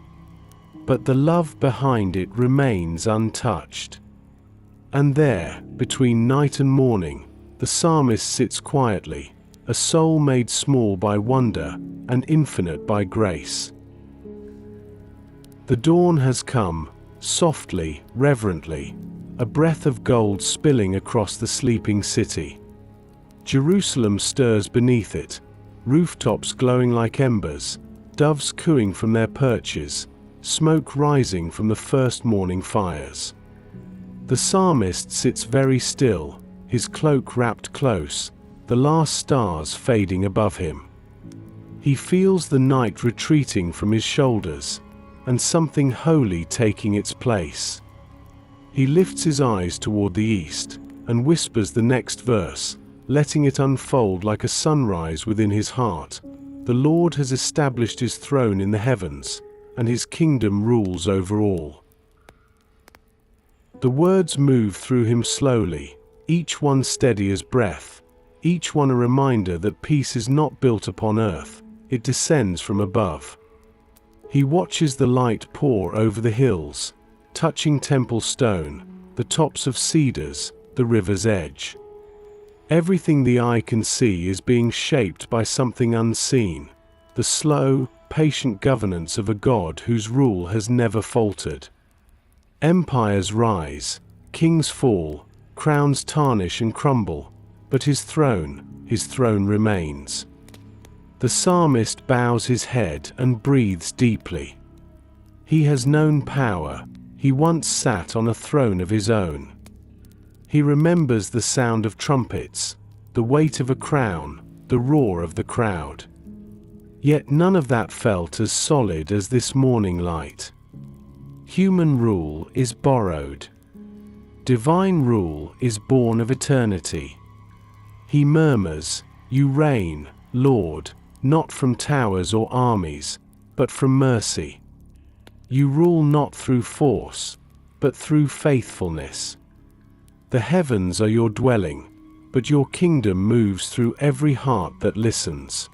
But the love behind it remains untouched. And there, between night and morning, the psalmist sits quietly, a soul made small by wonder and infinite by grace. The dawn has come, softly, reverently, a breath of gold spilling across the sleeping city. Jerusalem stirs beneath it, rooftops glowing like embers, doves cooing from their perches, smoke rising from the first morning fires. The psalmist sits very still, his cloak wrapped close, the last stars fading above him. He feels the night retreating from his shoulders, and something holy taking its place. He lifts his eyes toward the east, and whispers the next verse, letting it unfold like a sunrise within his heart. The Lord has established his throne in the heavens, and his kingdom rules over all. The words move through him slowly, each one steady as breath, each one a reminder that peace is not built upon earth, it descends from above. He watches the light pour over the hills, touching temple stone, the tops of cedars, the river's edge. Everything the eye can see is being shaped by something unseen, the slow, patient governance of a God whose rule has never faltered. Empires rise, kings fall, crowns tarnish and crumble, but his throne remains. The psalmist bows his head and breathes deeply. He has known power. He once sat on a throne of his own. He remembers the sound of trumpets, the weight of a crown, the roar of the crowd. Yet none of that felt as solid as this morning light. Human rule is borrowed. Divine rule is born of eternity. He murmurs, "You reign, Lord, not from towers or armies, but from mercy. You rule not through force, but through faithfulness. The heavens are your dwelling, but your kingdom moves through every heart that listens."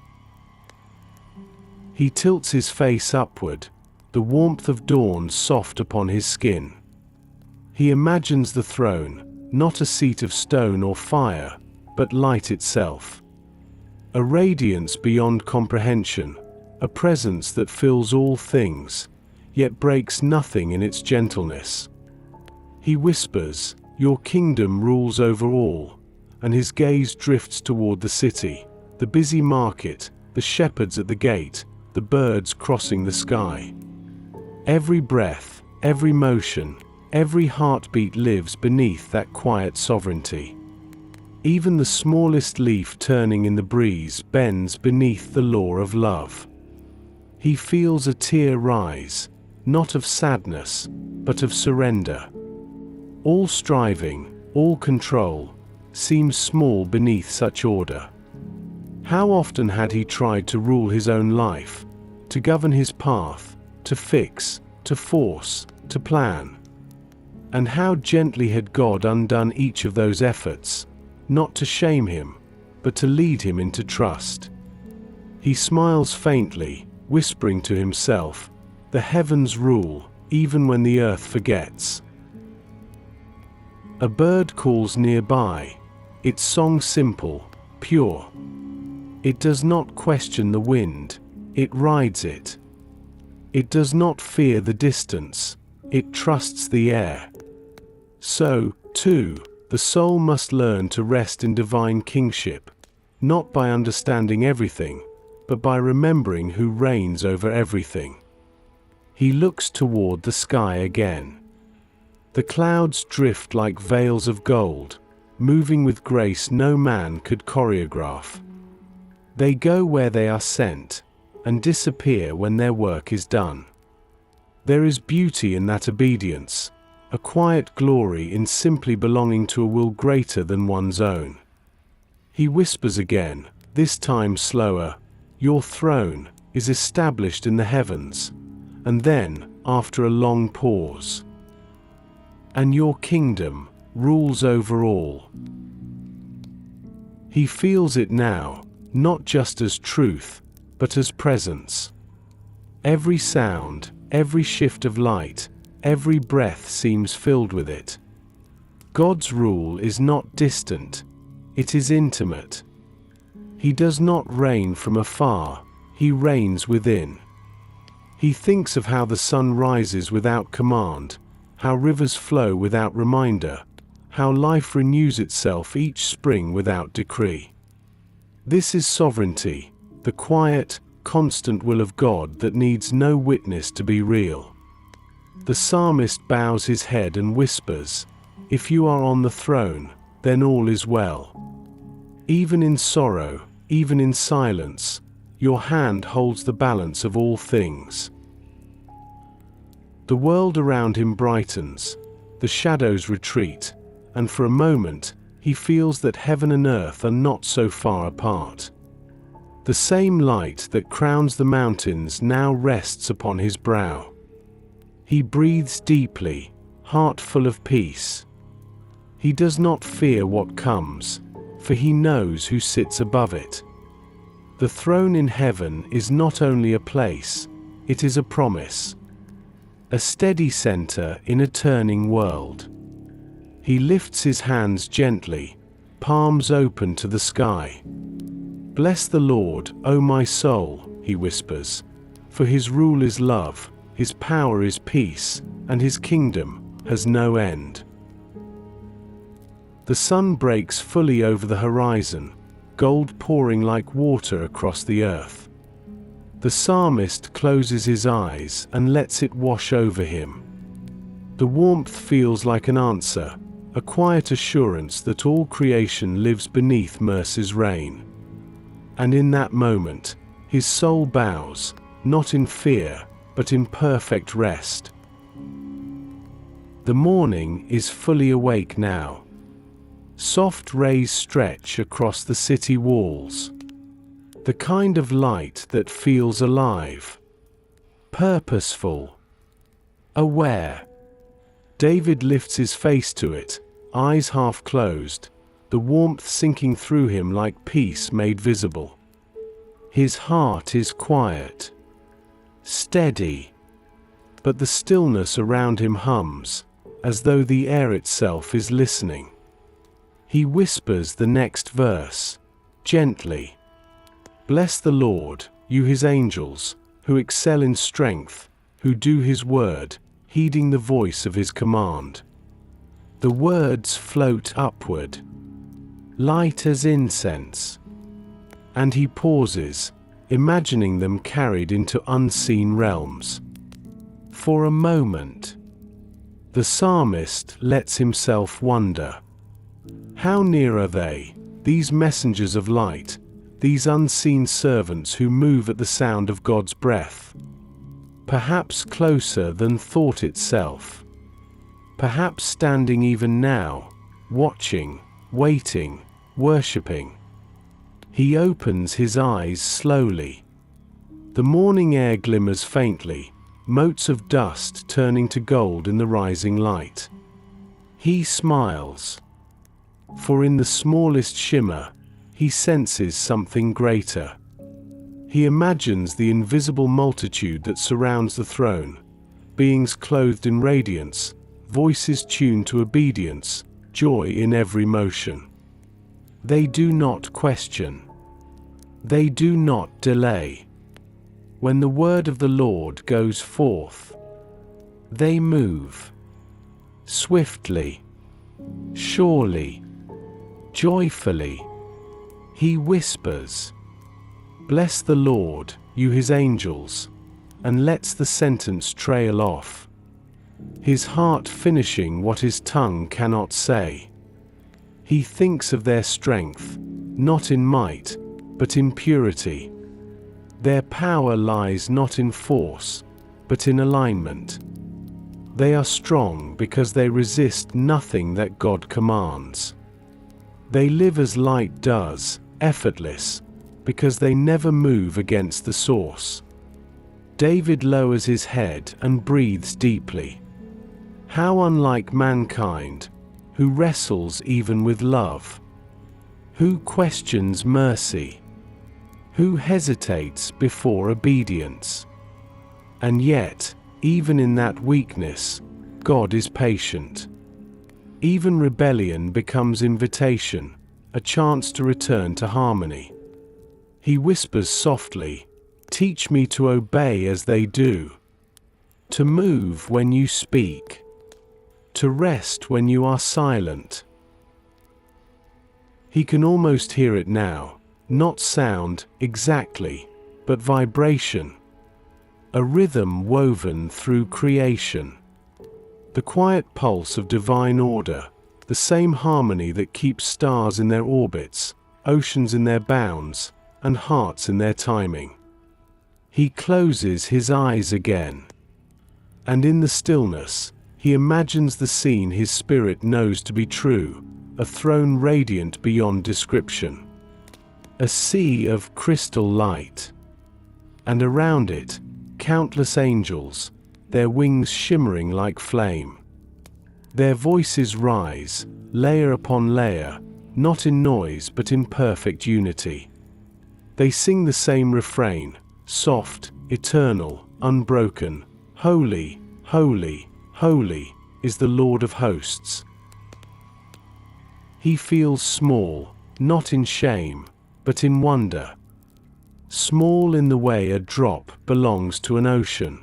He tilts his face upward, the warmth of dawn soft upon his skin. He imagines the throne, not a seat of stone or fire, but light itself. A radiance beyond comprehension, a presence that fills all things, yet breaks nothing in its gentleness. He whispers, "Your kingdom rules over all," and his gaze drifts toward the city, the busy market, the shepherds at the gate, the birds crossing the sky. Every breath, every motion, every heartbeat lives beneath that quiet sovereignty. Even the smallest leaf turning in the breeze bends beneath the law of love. He feels a tear rise, not of sadness, but of surrender. All striving, all control, seems small beneath such order. How often had he tried to rule his own life, to govern his path, to fix, to force, to plan? And how gently had God undone each of those efforts, not to shame him, but to lead him into trust. He smiles faintly, whispering to himself, "The heavens rule, even when the earth forgets." A bird calls nearby, its song simple, pure. It does not question the wind, it rides it. It does not fear the distance, it trusts the air. So, too, the soul must learn to rest in divine kingship, not by understanding everything, but by remembering who reigns over everything. He looks toward the sky again. The clouds drift like veils of gold, moving with grace no man could choreograph. They go where they are sent, and disappear when their work is done. There is beauty in that obedience, a quiet glory in simply belonging to a will greater than one's own. He whispers again, this time slower, "Your throne is established in the heavens," and then, after a long pause, "And your kingdom rules over all." He feels it now, not just as truth, but as presence. Every sound, every shift of light, every breath seems filled with it. God's rule is not distant, it is intimate. He does not reign from afar, he reigns within. He thinks of how the sun rises without command, how rivers flow without reminder, how life renews itself each spring without decree. This is sovereignty, the quiet, constant will of God that needs no witness to be real. The psalmist bows his head and whispers, "If you are on the throne, then all is well." Even in sorrow, even in silence, Your hand holds the balance of all things. The world around him brightens, the shadows retreat, and for a moment, he feels that heaven and earth are not so far apart. The same light that crowns the mountains now rests upon his brow. He breathes deeply, heart full of peace. He does not fear what comes, for he knows who sits above it. The throne in heaven is not only a place, it is a promise. A steady center in a turning world. He lifts his hands gently, palms open to the sky. Bless the Lord, O my soul, he whispers, for his rule is love, his power is peace, and his kingdom has no end. The sun breaks fully over the horizon, gold pouring like water across the earth. The psalmist closes his eyes and lets it wash over him. The warmth feels like an answer, a quiet assurance that all creation lives beneath mercy's reign. And in that moment, his soul bows, not in fear, but in perfect rest. The morning is fully awake now. Soft rays stretch across the city walls. The kind of light that feels alive, purposeful, aware. David lifts his face to it, eyes half closed, the warmth sinking through him like peace made visible. His heart is quiet, steady, but the stillness around him hums, as though the air itself is listening. He whispers the next verse, gently. Bless the Lord, you his angels, who excel in strength, who do his word, heeding the voice of his command. The words float upward, light as incense. And he pauses, imagining them carried into unseen realms. For a moment, the psalmist lets himself wonder. How near are they, these messengers of light, these unseen servants who move at the sound of God's breath? Perhaps closer than thought itself. Perhaps standing even now, watching, waiting, worshipping. He opens his eyes slowly. The morning air glimmers faintly, motes of dust turning to gold in the rising light. He smiles. For in the smallest shimmer, he senses something greater. He imagines the invisible multitude that surrounds the throne, beings clothed in radiance, voices tuned to obedience, joy in every motion. They do not question. They do not delay. When the word of the Lord goes forth, they move. Swiftly, surely, joyfully. He whispers, "Bless the Lord, you his angels," and lets the sentence trail off. His heart finishing what his tongue cannot say. He thinks of their strength, not in might, but in purity. Their power lies not in force, but in alignment. They are strong because they resist nothing that God commands. They live as light does, effortless, because they never move against the source. David lowers his head and breathes deeply. How unlike mankind, who wrestles even with love, who questions mercy, who hesitates before obedience. And yet, even in that weakness, God is patient. Even rebellion becomes invitation, a chance to return to harmony. He whispers softly, "Teach me to obey as they do, to move when you speak, to rest when you are silent." He can almost hear it now, not sound, exactly, but vibration. A rhythm woven through creation. The quiet pulse of divine order, the same harmony that keeps stars in their orbits, oceans in their bounds, and hearts in their timing. He closes his eyes again. And in the stillness, he imagines the scene his spirit knows to be true, a throne radiant beyond description. A sea of crystal light. And around it, countless angels, their wings shimmering like flame. Their voices rise, layer upon layer, not in noise but in perfect unity. They sing the same refrain, soft, eternal, unbroken. Holy, holy, holy is the Lord of hosts. He feels small, not in shame, but in wonder. Small in the way a drop belongs to an ocean.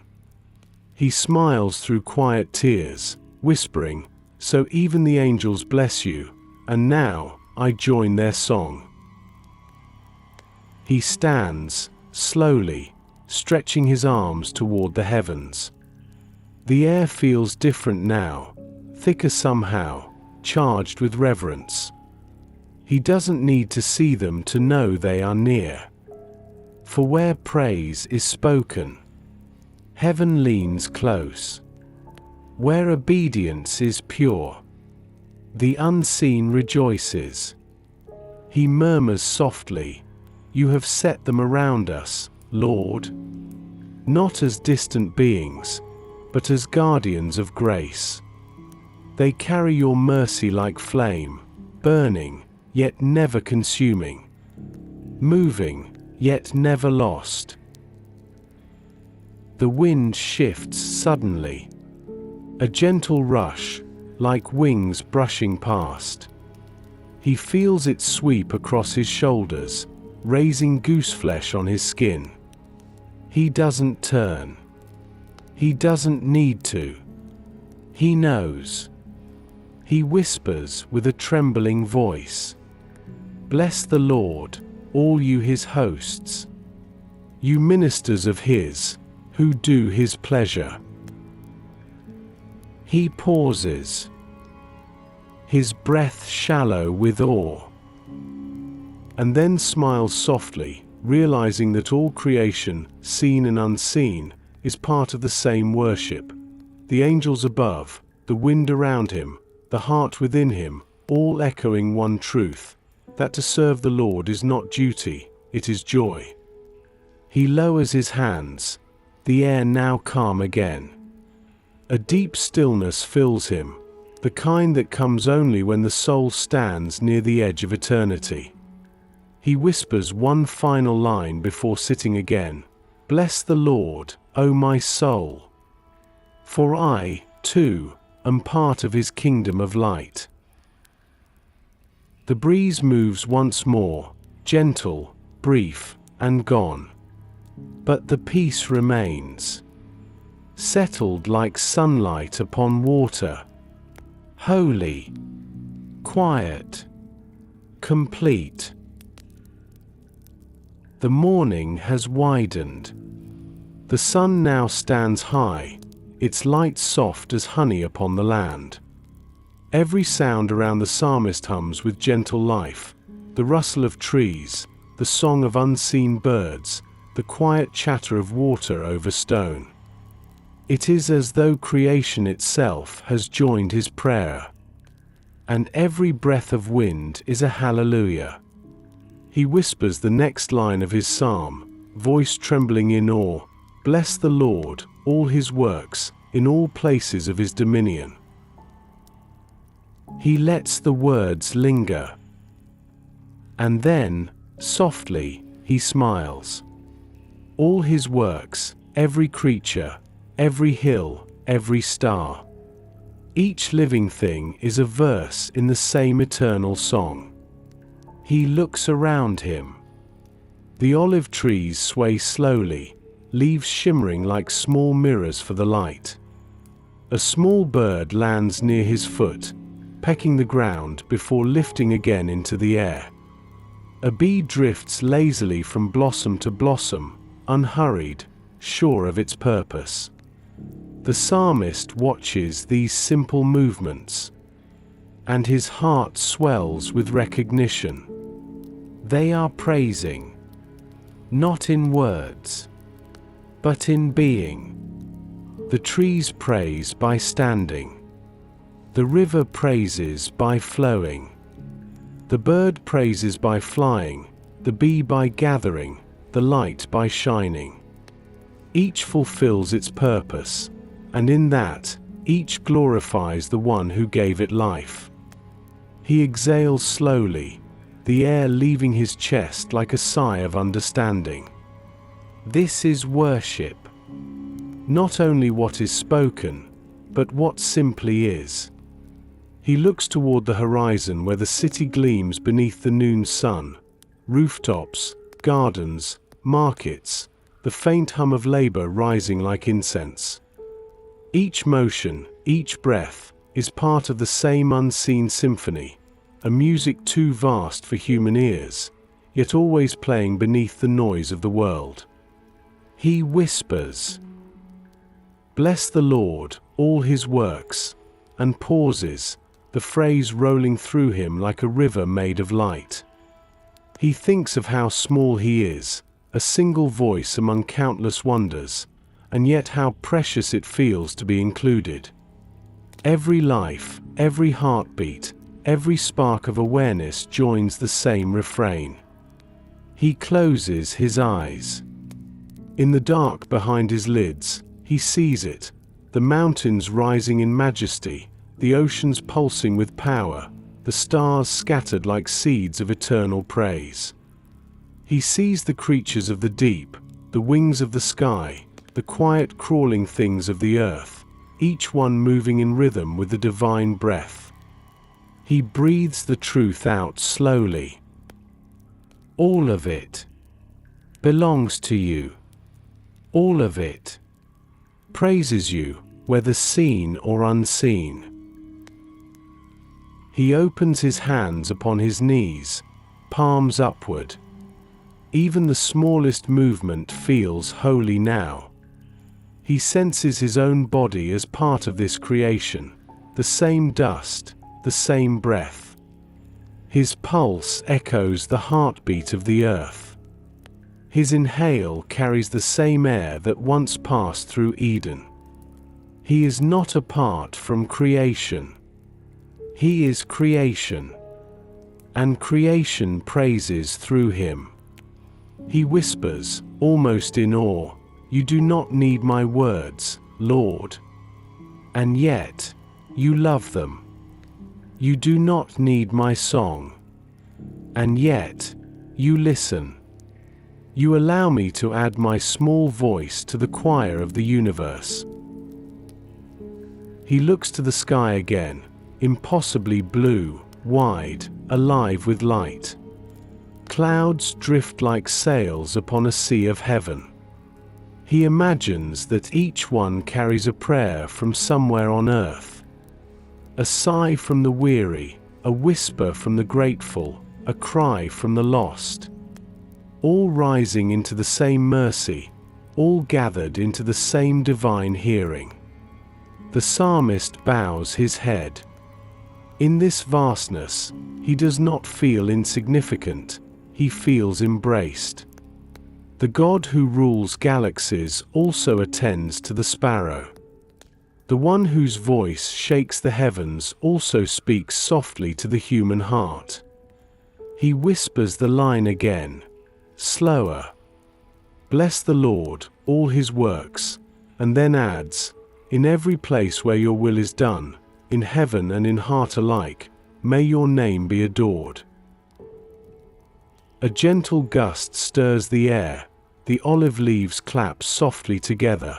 He smiles through quiet tears, whispering, "So even the angels bless you, and now I join their song." He stands, slowly, stretching his arms toward the heavens. The air feels different now, thicker somehow, charged with reverence. He doesn't need to see them to know they are near. For where praise is spoken, heaven leans close. Where obedience is pure, the unseen rejoices. He murmurs softly, "You have set them around us, Lord." Not as distant beings, but as guardians of grace. They carry your mercy like flame, burning, yet never consuming. Moving, yet never lost. The wind shifts suddenly. A gentle rush, like wings brushing past. He feels it sweep across his shoulders, raising gooseflesh on his skin. He doesn't turn. He doesn't need to. He knows. He whispers with a trembling voice, "Bless the Lord, all you his hosts. You ministers of his, who do his pleasure." He pauses, his breath shallow with awe, and then smiles softly, realizing that all creation, seen and unseen, is part of the same worship. The angels above, the wind around him, the heart within him, all echoing one truth, that to serve the Lord is not duty, it is joy. He lowers his hands, the air now calm again. A deep stillness fills him, the kind that comes only when the soul stands near the edge of eternity. He whispers one final line before sitting again, "Bless the Lord, O my soul. For I, too, am part of his kingdom of light." The breeze moves once more, gentle, brief, and gone. But the peace remains, settled like sunlight upon water. Holy, quiet, complete. The morning has widened. The sun now stands high, its light soft as honey upon the land. Every sound around the psalmist hums with gentle life, the rustle of trees, the song of unseen birds, the quiet chatter of water over stone. It is as though creation itself has joined his prayer. And every breath of wind is a hallelujah. He whispers the next line of his psalm, voice trembling in awe, "Bless the Lord, all his works, in all places of his dominion." He lets the words linger. And then, softly, he smiles. All his works, every creature, every hill, every star. Each living thing is a verse in the same eternal song. He looks around him. The olive trees sway slowly, leaves shimmering like small mirrors for the light. A small bird lands near his foot, pecking the ground before lifting again into the air. A bee drifts lazily from blossom to blossom, unhurried, sure of its purpose. The psalmist watches these simple movements, and his heart swells with recognition. They are praising, not in words, but in being. The trees praise by standing. The river praises by flowing. The bird praises by flying, the bee by gathering, the light by shining. Each fulfills its purpose, and in that, each glorifies the one who gave it life. He exhales slowly, the air leaving his chest like a sigh of understanding. This is worship. Not only what is spoken, but what simply is. He looks toward the horizon where the city gleams beneath the noon sun. Rooftops, gardens, markets, the faint hum of labor rising like incense. Each motion, each breath, is part of the same unseen symphony, a music too vast for human ears, yet always playing beneath the noise of the world. He whispers, "Bless the Lord, all his works," and pauses, the phrase rolling through him like a river made of light. He thinks of how small he is, a single voice among countless wonders, and yet how precious it feels to be included. Every life, every heartbeat, every spark of awareness joins the same refrain. He closes his eyes. In the dark behind his lids, he sees it, the mountains rising in majesty, the oceans pulsing with power, the stars scattered like seeds of eternal praise. He sees the creatures of the deep, the wings of the sky, the quiet crawling things of the earth, each one moving in rhythm with the divine breath. He breathes the truth out slowly. All of it belongs to you. All of it praises you, whether seen or unseen. He opens his hands upon his knees, palms upward. Even the smallest movement feels holy now. He senses his own body as part of this creation, the same dust, the same breath. His pulse echoes the heartbeat of the earth. His inhale carries the same air that once passed through Eden. He is not apart from creation. He is creation, and creation praises through him. He whispers, almost in awe, "You do not need my words, Lord. And yet, you love them. You do not need my song. And yet, you listen. You allow me to add my small voice to the choir of the universe." He looks to the sky again, impossibly blue, wide, alive with light. Clouds drift like sails upon a sea of heaven. He imagines that each one carries a prayer from somewhere on earth. A sigh from the weary, a whisper from the grateful, a cry from the lost. All rising into the same mercy, all gathered into the same divine hearing. The psalmist bows his head. In this vastness, he does not feel insignificant, he feels embraced. The God who rules galaxies also attends to the sparrow. The one whose voice shakes the heavens also speaks softly to the human heart. He whispers the line again, slower. "Bless the Lord, all his works," and then adds, "In every place where your will is done, in heaven and in heart alike, may your name be adored." A gentle gust stirs the air, the olive leaves clap softly together.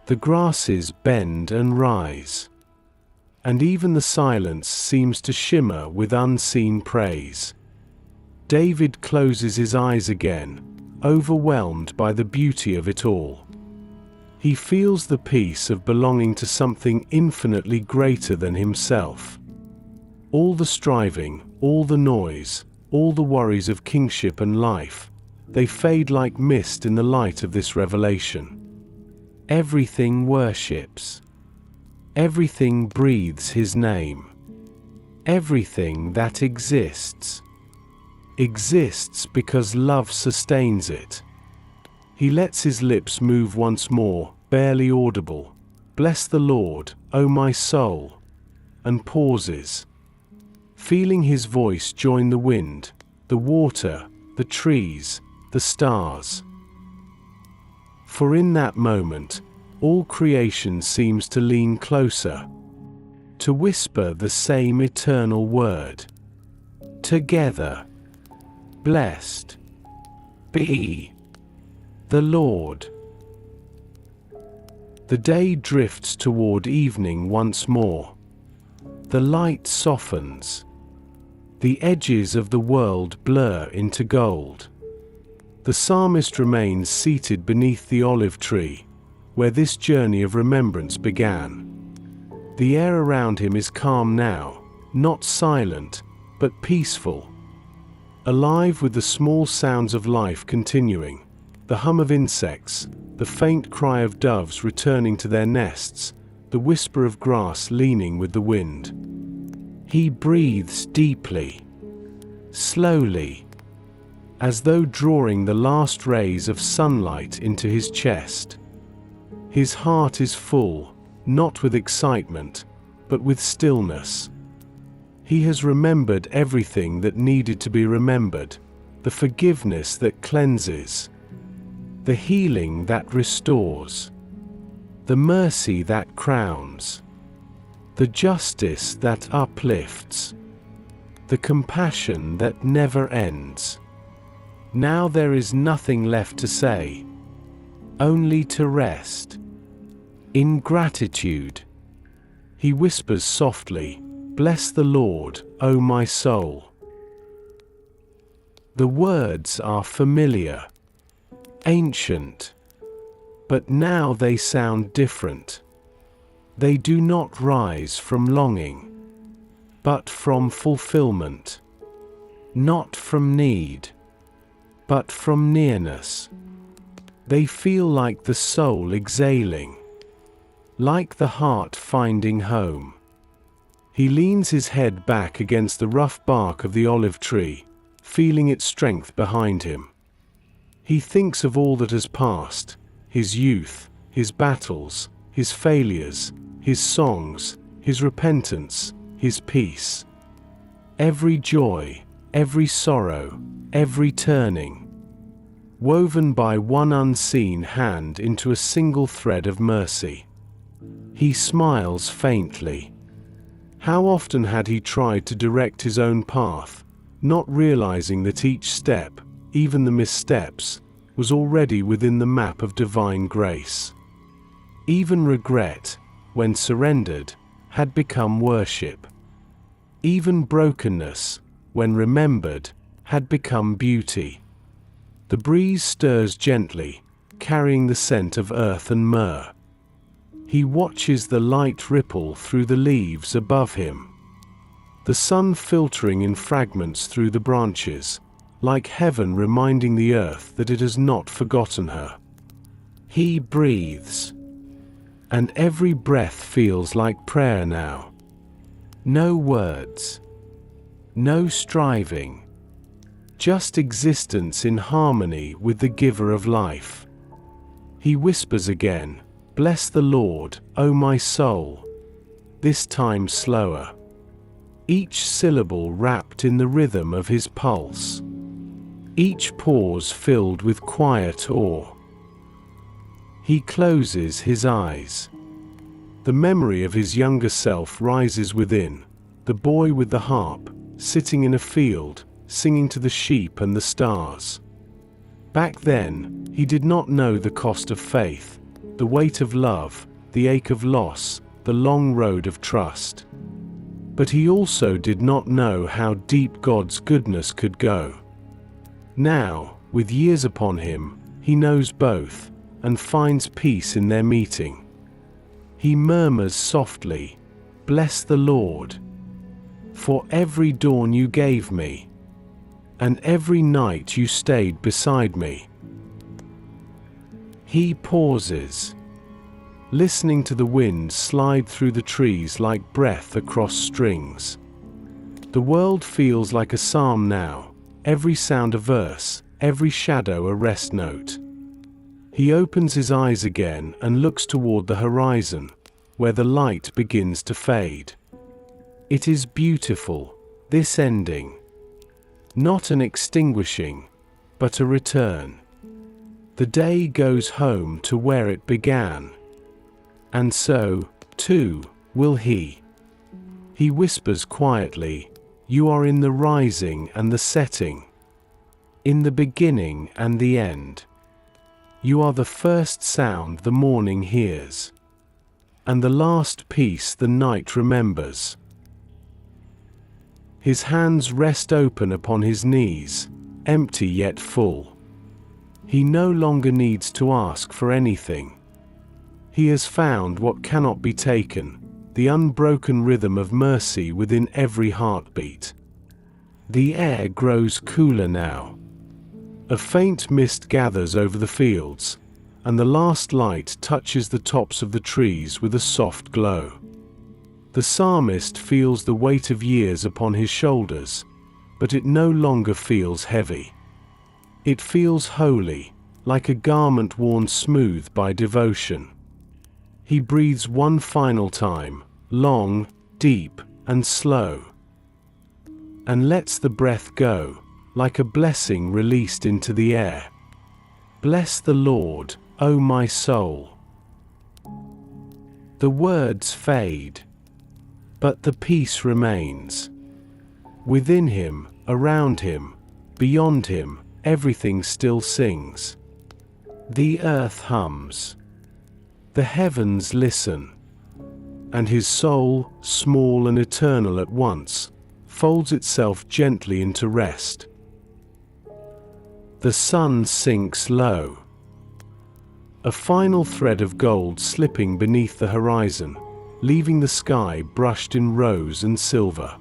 The grasses bend and rise. And even the silence seems to shimmer with unseen praise. David closes his eyes again, overwhelmed by the beauty of it all. He feels the peace of belonging to something infinitely greater than himself. All the striving, all the noise, all the worries of kingship and life, they fade like mist in the light of this revelation. Everything worships. Everything breathes his name. Everything that exists exists because love sustains it. He lets his lips move once more, barely audible. Bless the Lord, O my soul, and pauses, feeling his voice join the wind, the water, the trees, the stars. For in that moment, all creation seems to lean closer, to whisper the same eternal word. Together, blessed be the Lord. The day drifts toward evening once more. The light softens. The edges of the world blur into gold. The psalmist remains seated beneath the olive tree, where this journey of remembrance began. The air around him is calm now, not silent, but peaceful, alive with the small sounds of life continuing, the hum of insects, the faint cry of doves returning to their nests, the whisper of grass leaning with the wind. He breathes deeply, slowly, as though drawing the last rays of sunlight into his chest. His heart is full, not with excitement, but with stillness. He has remembered everything that needed to be remembered, the forgiveness that cleanses, the healing that restores, the mercy that crowns, the justice that uplifts, the compassion that never ends. Now there is nothing left to say, only to rest in gratitude. He whispers softly, "Bless the Lord, O my soul." The words are familiar, ancient, but now they sound different. They do not rise from longing, but from fulfillment. Not from need, but from nearness. They feel like the soul exhaling, like the heart finding home. He leans his head back against the rough bark of the olive tree, feeling its strength behind him. He thinks of all that has passed, his youth, his battles, his failures, his songs, his repentance, his peace. Every joy, every sorrow, every turning, woven by one unseen hand into a single thread of mercy. He smiles faintly. How often had he tried to direct his own path, not realizing that each step, even the missteps, was already within the map of divine grace. Even regret, when surrendered, had become worship. Even brokenness, when remembered, had become beauty. The breeze stirs gently, carrying the scent of earth and myrrh. He watches the light ripple through the leaves above him, the sun filtering in fragments through the branches, like heaven reminding the earth that it has not forgotten her. He breathes, and every breath feels like prayer now. No words, no striving, just existence in harmony with the giver of life. He whispers again, "Bless the Lord, O my soul," this time slower, each syllable wrapped in the rhythm of his pulse, each pause filled with quiet awe. He closes his eyes. The memory of his younger self rises within, the boy with the harp, sitting in a field, singing to the sheep and the stars. Back then, he did not know the cost of faith, the weight of love, the ache of loss, the long road of trust. But he also did not know how deep God's goodness could go. Now, with years upon him, he knows both, and finds peace in their meeting. He murmurs softly, "Bless the Lord, for every dawn you gave me, and every night you stayed beside me." He pauses, listening to the wind slide through the trees like breath across strings. The world feels like a psalm now, every sound a verse, every shadow a rest note. He opens his eyes again and looks toward the horizon, where the light begins to fade. It is beautiful, this ending. Not an extinguishing, but a return. The day goes home to where it began. And so, too, will he. He whispers quietly, "You are in the rising and the setting, in the beginning and the end. You are the first sound the morning hears, and the last peace the night remembers." His hands rest open upon his knees, empty yet full. He no longer needs to ask for anything. He has found what cannot be taken, the unbroken rhythm of mercy within every heartbeat. The air grows cooler now. A faint mist gathers over the fields, and the last light touches the tops of the trees with a soft glow. The psalmist feels the weight of years upon his shoulders, but it no longer feels heavy. It feels holy, like a garment worn smooth by devotion. He breathes one final time, long, deep, and slow, and lets the breath go, like a blessing released into the air. Bless the Lord, O my soul. The words fade, but the peace remains. Within him, around him, beyond him, everything still sings. The earth hums. The heavens listen. And his soul, small and eternal at once, folds itself gently into rest. The sun sinks low. A final thread of gold slipping beneath the horizon, leaving the sky brushed in rose and silver.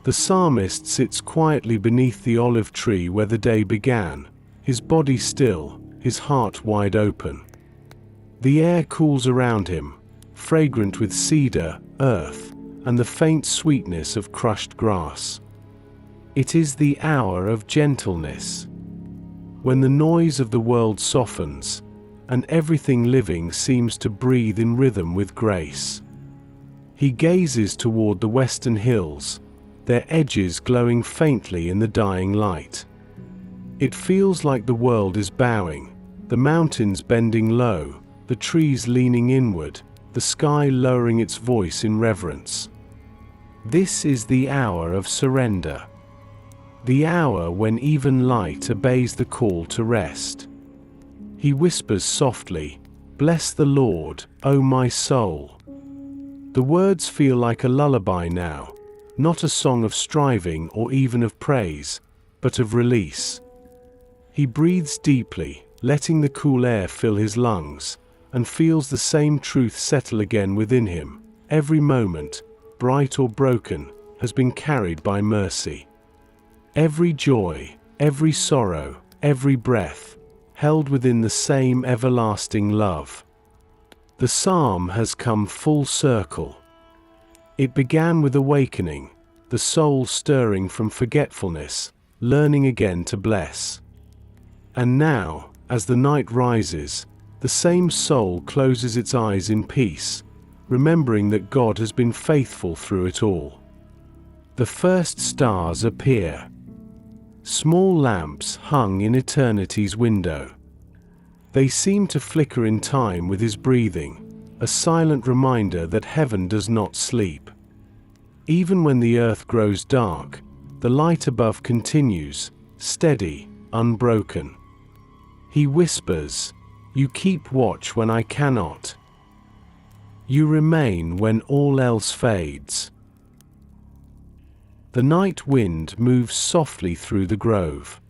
The psalmist sits quietly beneath the olive tree where the day began, his body still, his heart wide open. The air cools around him, fragrant with cedar, earth, and the faint sweetness of crushed grass. It is the hour of gentleness, when the noise of the world softens, and everything living seems to breathe in rhythm with grace. He gazes toward the western hills, their edges glowing faintly in the dying light. It feels like the world is bowing, the mountains bending low, the trees leaning inward, the sky lowering its voice in reverence. This is the hour of surrender. The hour when even light obeys the call to rest. He whispers softly, "Bless the Lord, O my soul." The words feel like a lullaby now, not a song of striving or even of praise, but of release. He breathes deeply, letting the cool air fill his lungs, and feels the same truth settle again within him. Every moment, bright or broken, has been carried by mercy. Every joy, every sorrow, every breath, held within the same everlasting love. The psalm has come full circle. It began with awakening, the soul stirring from forgetfulness, learning again to bless. And now, as the night rises, the same soul closes its eyes in peace, remembering that God has been faithful through it all. The first stars appear. Small lamps hung in eternity's window. They seem to flicker in time with his breathing, a silent reminder that heaven does not sleep. Even when the earth grows dark, the light above continues, steady, unbroken. He whispers, "You keep watch when I cannot. You remain when all else fades." The night wind moves softly through the grove.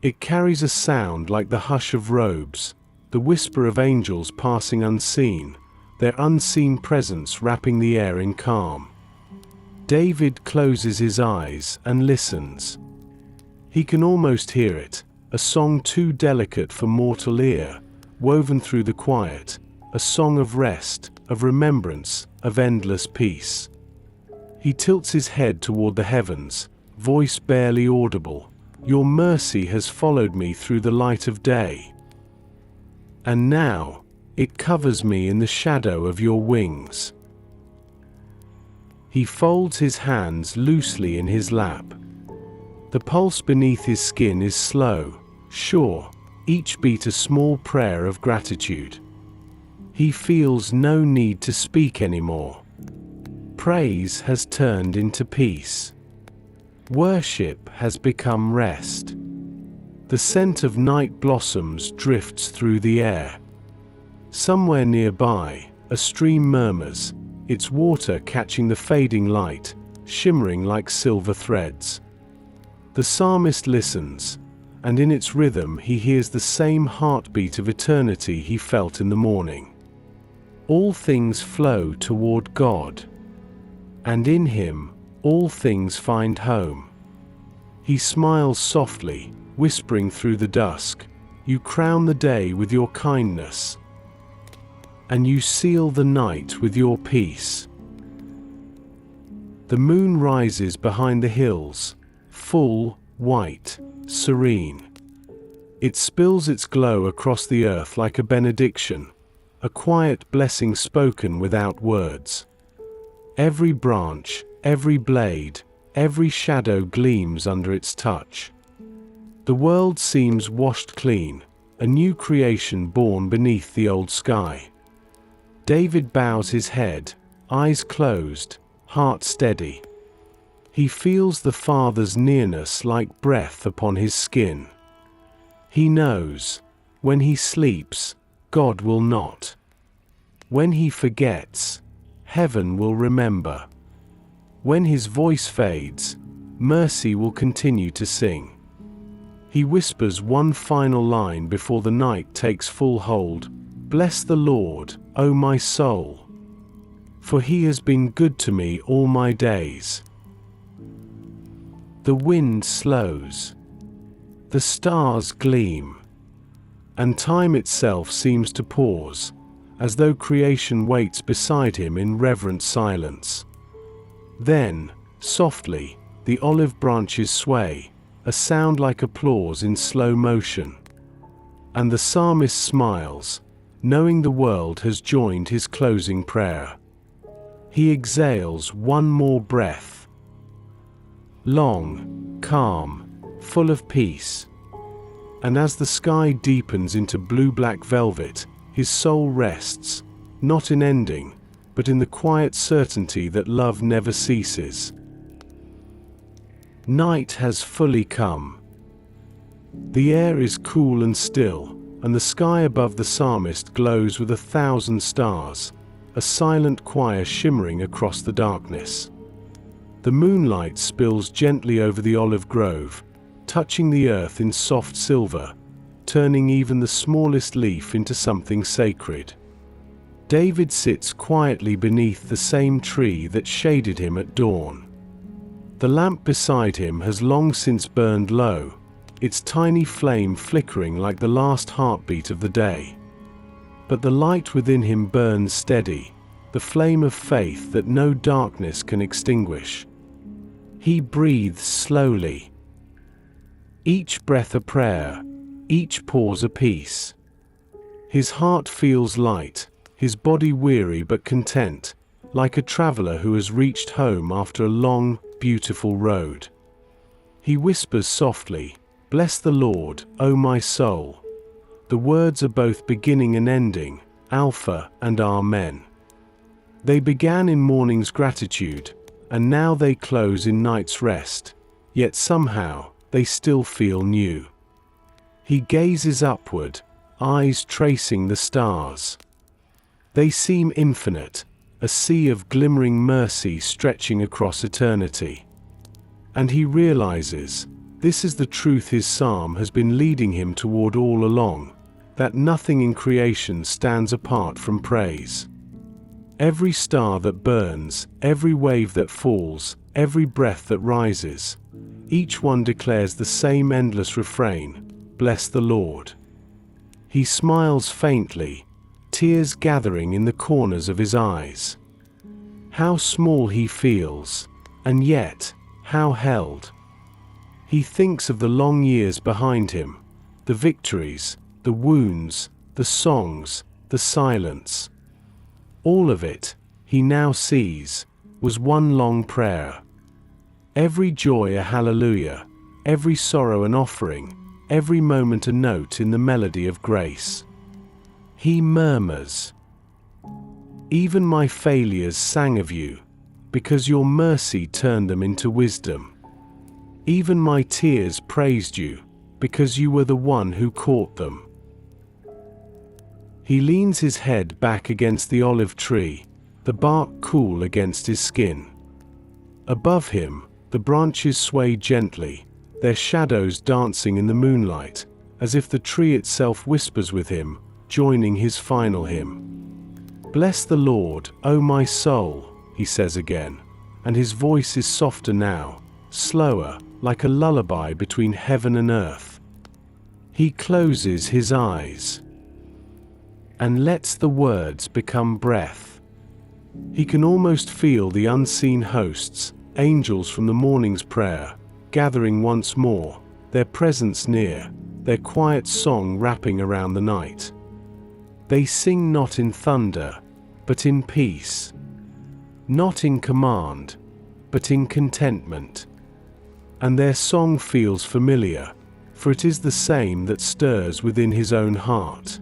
It carries a sound like the hush of robes, the whisper of angels passing unseen, their unseen presence wrapping the air in calm. David closes his eyes and listens. He can almost hear it, a song too delicate for mortal ear, woven through the quiet, a song of rest, of remembrance, of endless peace. He tilts his head toward the heavens, voice barely audible, Your mercy has followed me through the light of day. And now, it covers me in the shadow of your wings. He folds his hands loosely in his lap. The pulse beneath his skin is slow, sure, each beat a small prayer of gratitude. He feels no need to speak anymore. Praise has turned into peace. Worship has become rest. The scent of night blossoms drifts through the air. Somewhere nearby, a stream murmurs, its water catching the fading light, shimmering like silver threads. The psalmist listens, and in its rhythm he hears the same heartbeat of eternity he felt in the morning. All things flow toward God, and in Him, all things find home. He smiles softly, whispering through the dusk, "You crown the day with your kindness, and you seal the night with your peace." The moon rises behind the hills, full, white, serene. It spills its glow across the earth like a benediction, a quiet blessing spoken without words. Every branch, every blade, every shadow gleams under its touch. The world seems washed clean, a new creation born beneath the old sky. David bows his head, eyes closed, heart steady. He feels the Father's nearness like breath upon his skin. He knows, when he sleeps, God will not. When he forgets, heaven will remember. When his voice fades, mercy will continue to sing. He whispers one final line before the night takes full hold: "Bless the Lord, O my soul, for he has been good to me all my days." The wind slows. The stars gleam. And time itself seems to pause, as though creation waits beside him in reverent silence. Then, softly, the olive branches sway, a sound like applause in slow motion. And the psalmist smiles, knowing the world has joined his closing prayer. He exhales one more breath. Long, calm, full of peace. And as the sky deepens into blue-black velvet, his soul rests, not in ending, but in the quiet certainty that love never ceases. Night has fully come. The air is cool and still, and the sky above the psalmist glows with 1,000 stars, a silent choir shimmering across the darkness. The moonlight spills gently over the olive grove, touching the earth in soft silver, turning even the smallest leaf into something sacred. David sits quietly beneath the same tree that shaded him at dawn. The lamp beside him has long since burned low, its tiny flame flickering like the last heartbeat of the day. But the light within him burns steady, the flame of faith that no darkness can extinguish. He breathes slowly. Each breath a prayer, each pause a peace. His heart feels light, his body weary but content, like a traveler who has reached home after a long, beautiful road. He whispers softly, "Bless the Lord, O my soul." The words are both beginning and ending, Alpha and Amen. They began in morning's gratitude, and now they close in night's rest, yet somehow they still feel new. He gazes upward, eyes tracing the stars. They seem infinite, a sea of glimmering mercy stretching across eternity. And he realizes, this is the truth his psalm has been leading him toward all along, that nothing in creation stands apart from praise. Every star that burns, every wave that falls, every breath that rises, each one declares the same endless refrain, "Bless the Lord." He smiles faintly, tears gathering in the corners of his eyes. How small he feels, and yet, how held. He thinks of the long years behind him, the victories, the wounds, the songs, the silence. All of it, he now sees, was one long prayer. Every joy a hallelujah, every sorrow an offering, every moment a note in the melody of grace. He murmurs, "Even my failures sang of you, because your mercy turned them into wisdom. Even my tears praised you, because you were the one who caught them." He leans his head back against the olive tree, the bark cool against his skin. Above him, the branches sway gently, their shadows dancing in the moonlight, as if the tree itself whispers with him, joining his final hymn. "Bless the Lord, O my soul," he says again, and his voice is softer now, slower, like a lullaby between heaven and earth. He closes his eyes and lets the words become breath. He can almost feel the unseen hosts, angels from the morning's prayer, gathering once more, their presence near, their quiet song wrapping around the night. They sing not in thunder, but in peace. Not in command, but in contentment. And their song feels familiar, for it is the same that stirs within his own heart.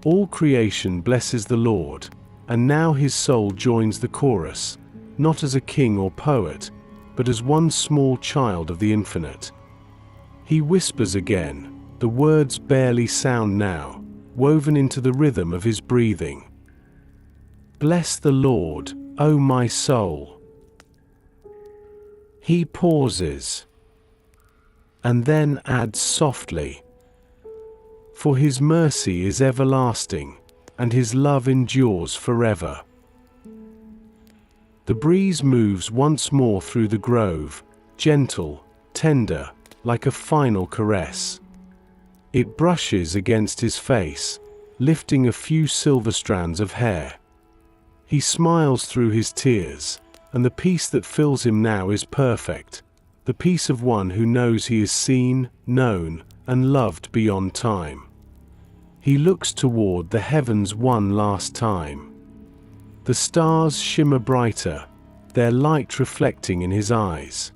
All creation blesses the Lord, and now his soul joins the chorus, not as a king or poet, but as one small child of the infinite. He whispers again, the words barely sound now, woven into the rhythm of his breathing. "Bless the Lord, O my soul." He pauses, and then adds softly, "For his mercy is everlasting, and his love endures forever." The breeze moves once more through the grove, gentle, tender, like a final caress. It brushes against his face, lifting a few silver strands of hair. He smiles through his tears, and the peace that fills him now is perfect, the peace of one who knows he is seen, known, and loved beyond time. He looks toward the heavens one last time. The stars shimmer brighter, their light reflecting in his eyes.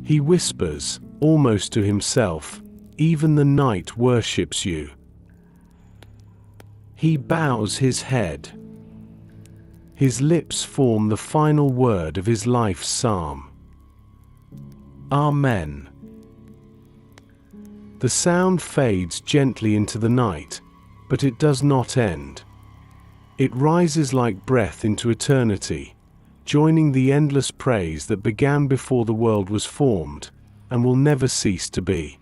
He whispers, almost to himself, "Even the night worships you." He bows his head. His lips form the final word of his life's psalm. Amen. The sound fades gently into the night, but it does not end. It rises like breath into eternity, joining the endless praise that began before the world was formed, and will never cease to be.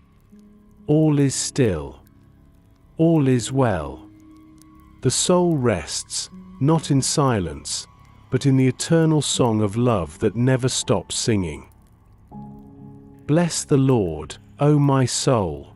All is still. All is well. The soul rests, not in silence, but in the eternal song of love that never stops singing. Bless the Lord, O my soul.